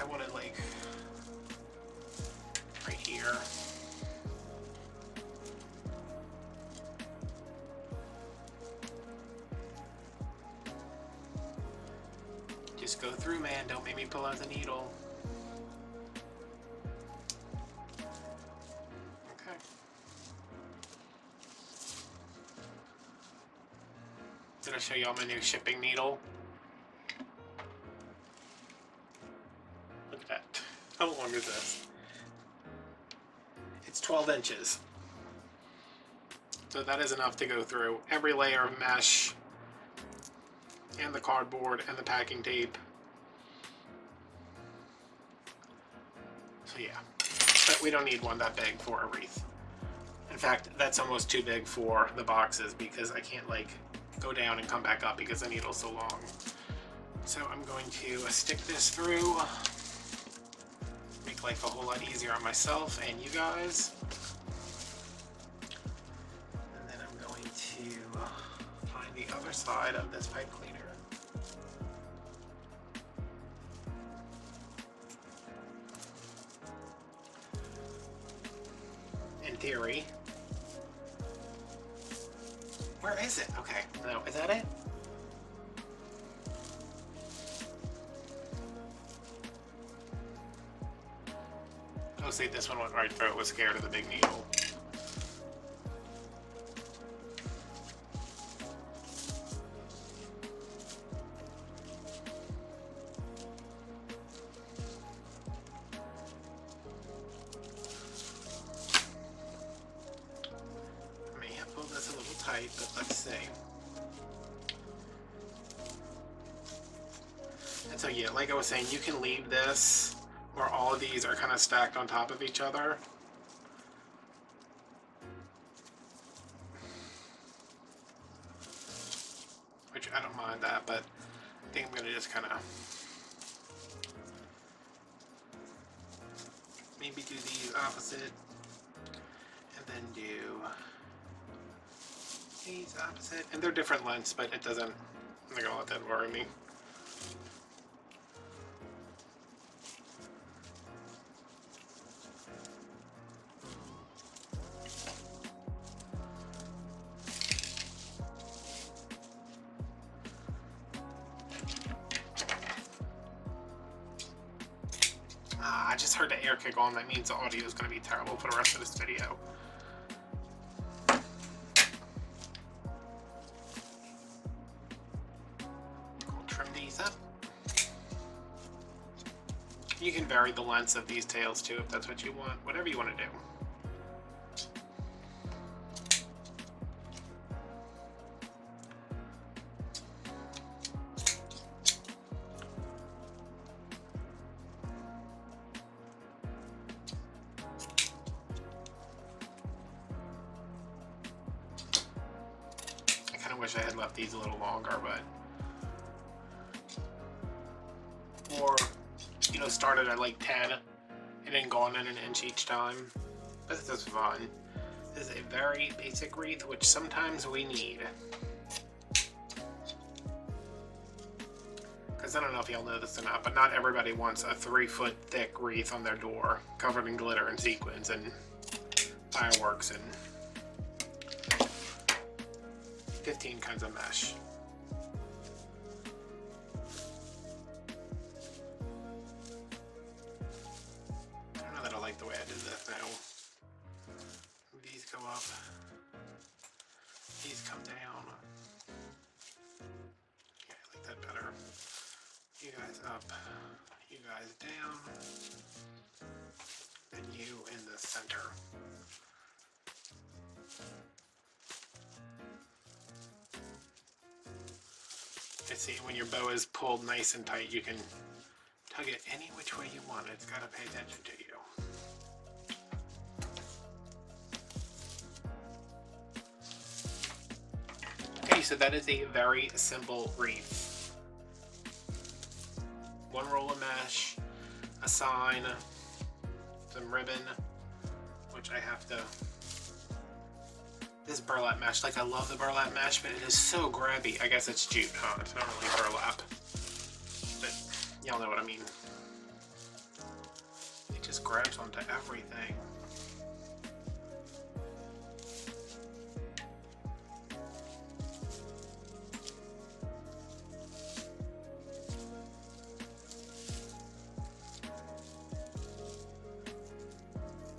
I want it like right here. Just go through, man. Don't make me pull out the needle. Okay. Did I show y'all my new shipping needle? Look at that. How long is this? It's 12 inches. So that is enough to go through every layer of mesh and the cardboard and the packing tape. So yeah, but we don't need one that big for a wreath. In fact, that's almost too big for the boxes because I can't like go down and come back up because the needle's so long. So I'm going to stick this through, make life a whole lot easier on myself and you guys. And then I'm going to find the other side of this pipe cleaner. In theory. Where is it? Okay, no, is that it? Oh, see, this one went right through. It was scared of the big needle. tight, but let's see. And so yeah, like I was saying, you can leave this where all of these are kind of stacked on top of each other. Which I don't mind that, but I think I'm going to just kind of maybe do these opposite and then do these opposite. And they're different lengths, but it doesn't, I'm not going to let that worry me. I just heard the air kick on. That means the audio is going to be terrible for the rest of this video. I'll trim these up. You can vary the lengths of these tails too if that's what you want. Whatever you want to do. I wish I had left these a little longer, but or you know, started at like 10 and then gone in an inch each time. But this is fun. This is a very basic wreath, which sometimes we need. Because I don't know if y'all know this or not, but not everybody wants a 3-foot thick wreath on their door covered in glitter and sequins and fireworks and 15 kinds of mesh. I don't know that I like the way I did this now. These go up. These come down. Yeah, I like that better. You guys up. You guys down. And you in the center. See, when your bow is pulled nice and tight, you can tug it any which way you want. It's got to pay attention to you. Okay, so that is a very simple wreath. One roll of mesh, a sign, some ribbon, which I have to... This burlap mesh, like I love the burlap mesh, but it is so grabby. I guess it's jute, huh? It's not really burlap. But y'all know what I mean. It just grabs onto everything.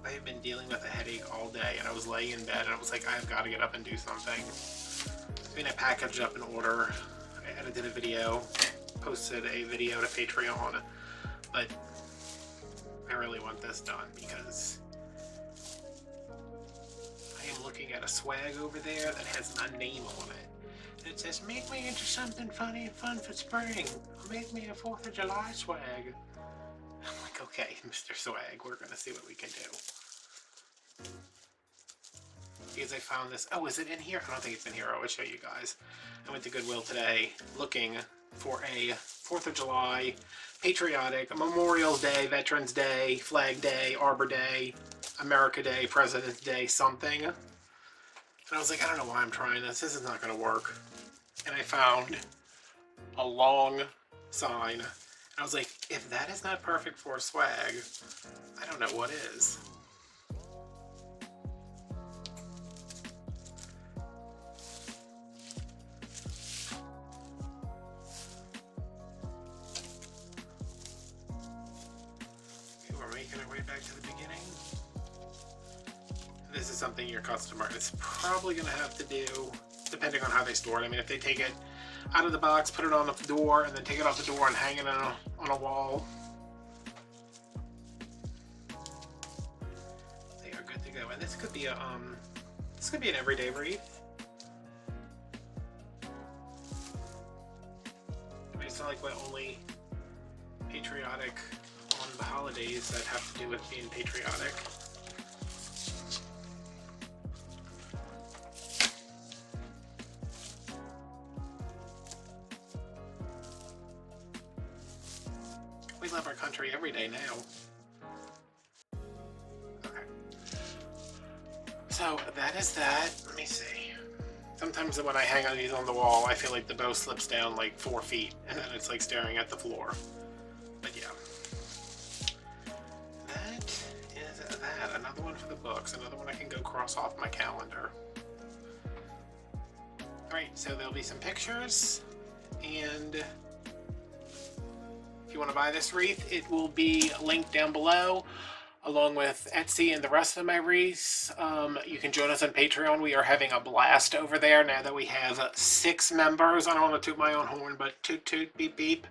I've been dealing with a headache all day, and I was laying in bed and I was like, I've got to get up and do something. I mean, I packaged up an order, I edited a video, posted a video to Patreon, but I really want this done because I am looking at a swag over there that has my name on it. And it says, make me into something funny and fun for spring. Make me a 4th of July swag. I'm like, okay, Mr. Swag, we're gonna see what we can do. Because I found this, oh, is it in here? I don't think it's in here. I will show you guys. I went to Goodwill today looking for a 4th of July, patriotic, Memorial Day, Veterans Day, Flag Day, Arbor Day, America Day, President's Day, something. And I was like, I don't know why I'm trying this. This is not going to work. And I found a long sign. And I was like, if that is not perfect for swag, I don't know what is. Okay, we're making our way back to the beginning. This is something your customer is probably going to have to do, depending on how they store it. I mean, if they take it out of the box, put it on the door, and then take it off the door and hang it on a wall, they are good to go. And this could be a this could be an everyday wreath. It's not like we're only patriotic on the holidays that have to do with being patriotic. We love our country every day now. Okay. So that is that. Let me see. Sometimes when I hang these on the wall, I feel like the bow slips down like 4 feet, and then it's like staring at the floor. But yeah. That is that. Another one for the books. Another one I can go cross off my calendar. Alright, so there'll be some pictures, and if you want to buy this wreath, it will be linked down below, along with Etsy and the rest of my wreaths. You can join us on Patreon. We are having a blast over there now that we have 6 members. I don't want to toot my own horn, but toot toot, beep beep.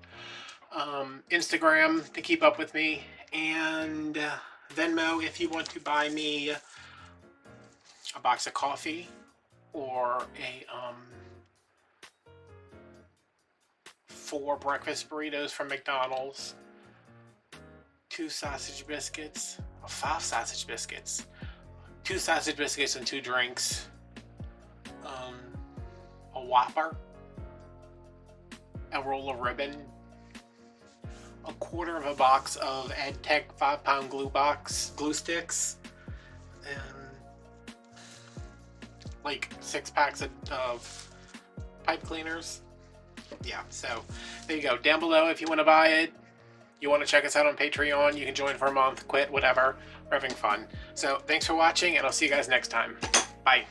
Instagram to keep up with me, and Venmo if you want to buy me a box of coffee or a 4 breakfast burritos from McDonald's, 2 sausage biscuits, 5 sausage biscuits, 2 sausage biscuits and 2 drinks, a Whopper, a roll of ribbon, a quarter of a box of EdTech 5-pound glue sticks, and like 6 packs of pipe cleaners. Yeah, so there you go. Down below if you want to buy it. You want to check us out on Patreon, you can join for a month, quit, whatever. We're having fun. So thanks for watching, and I'll see you guys next time. Bye.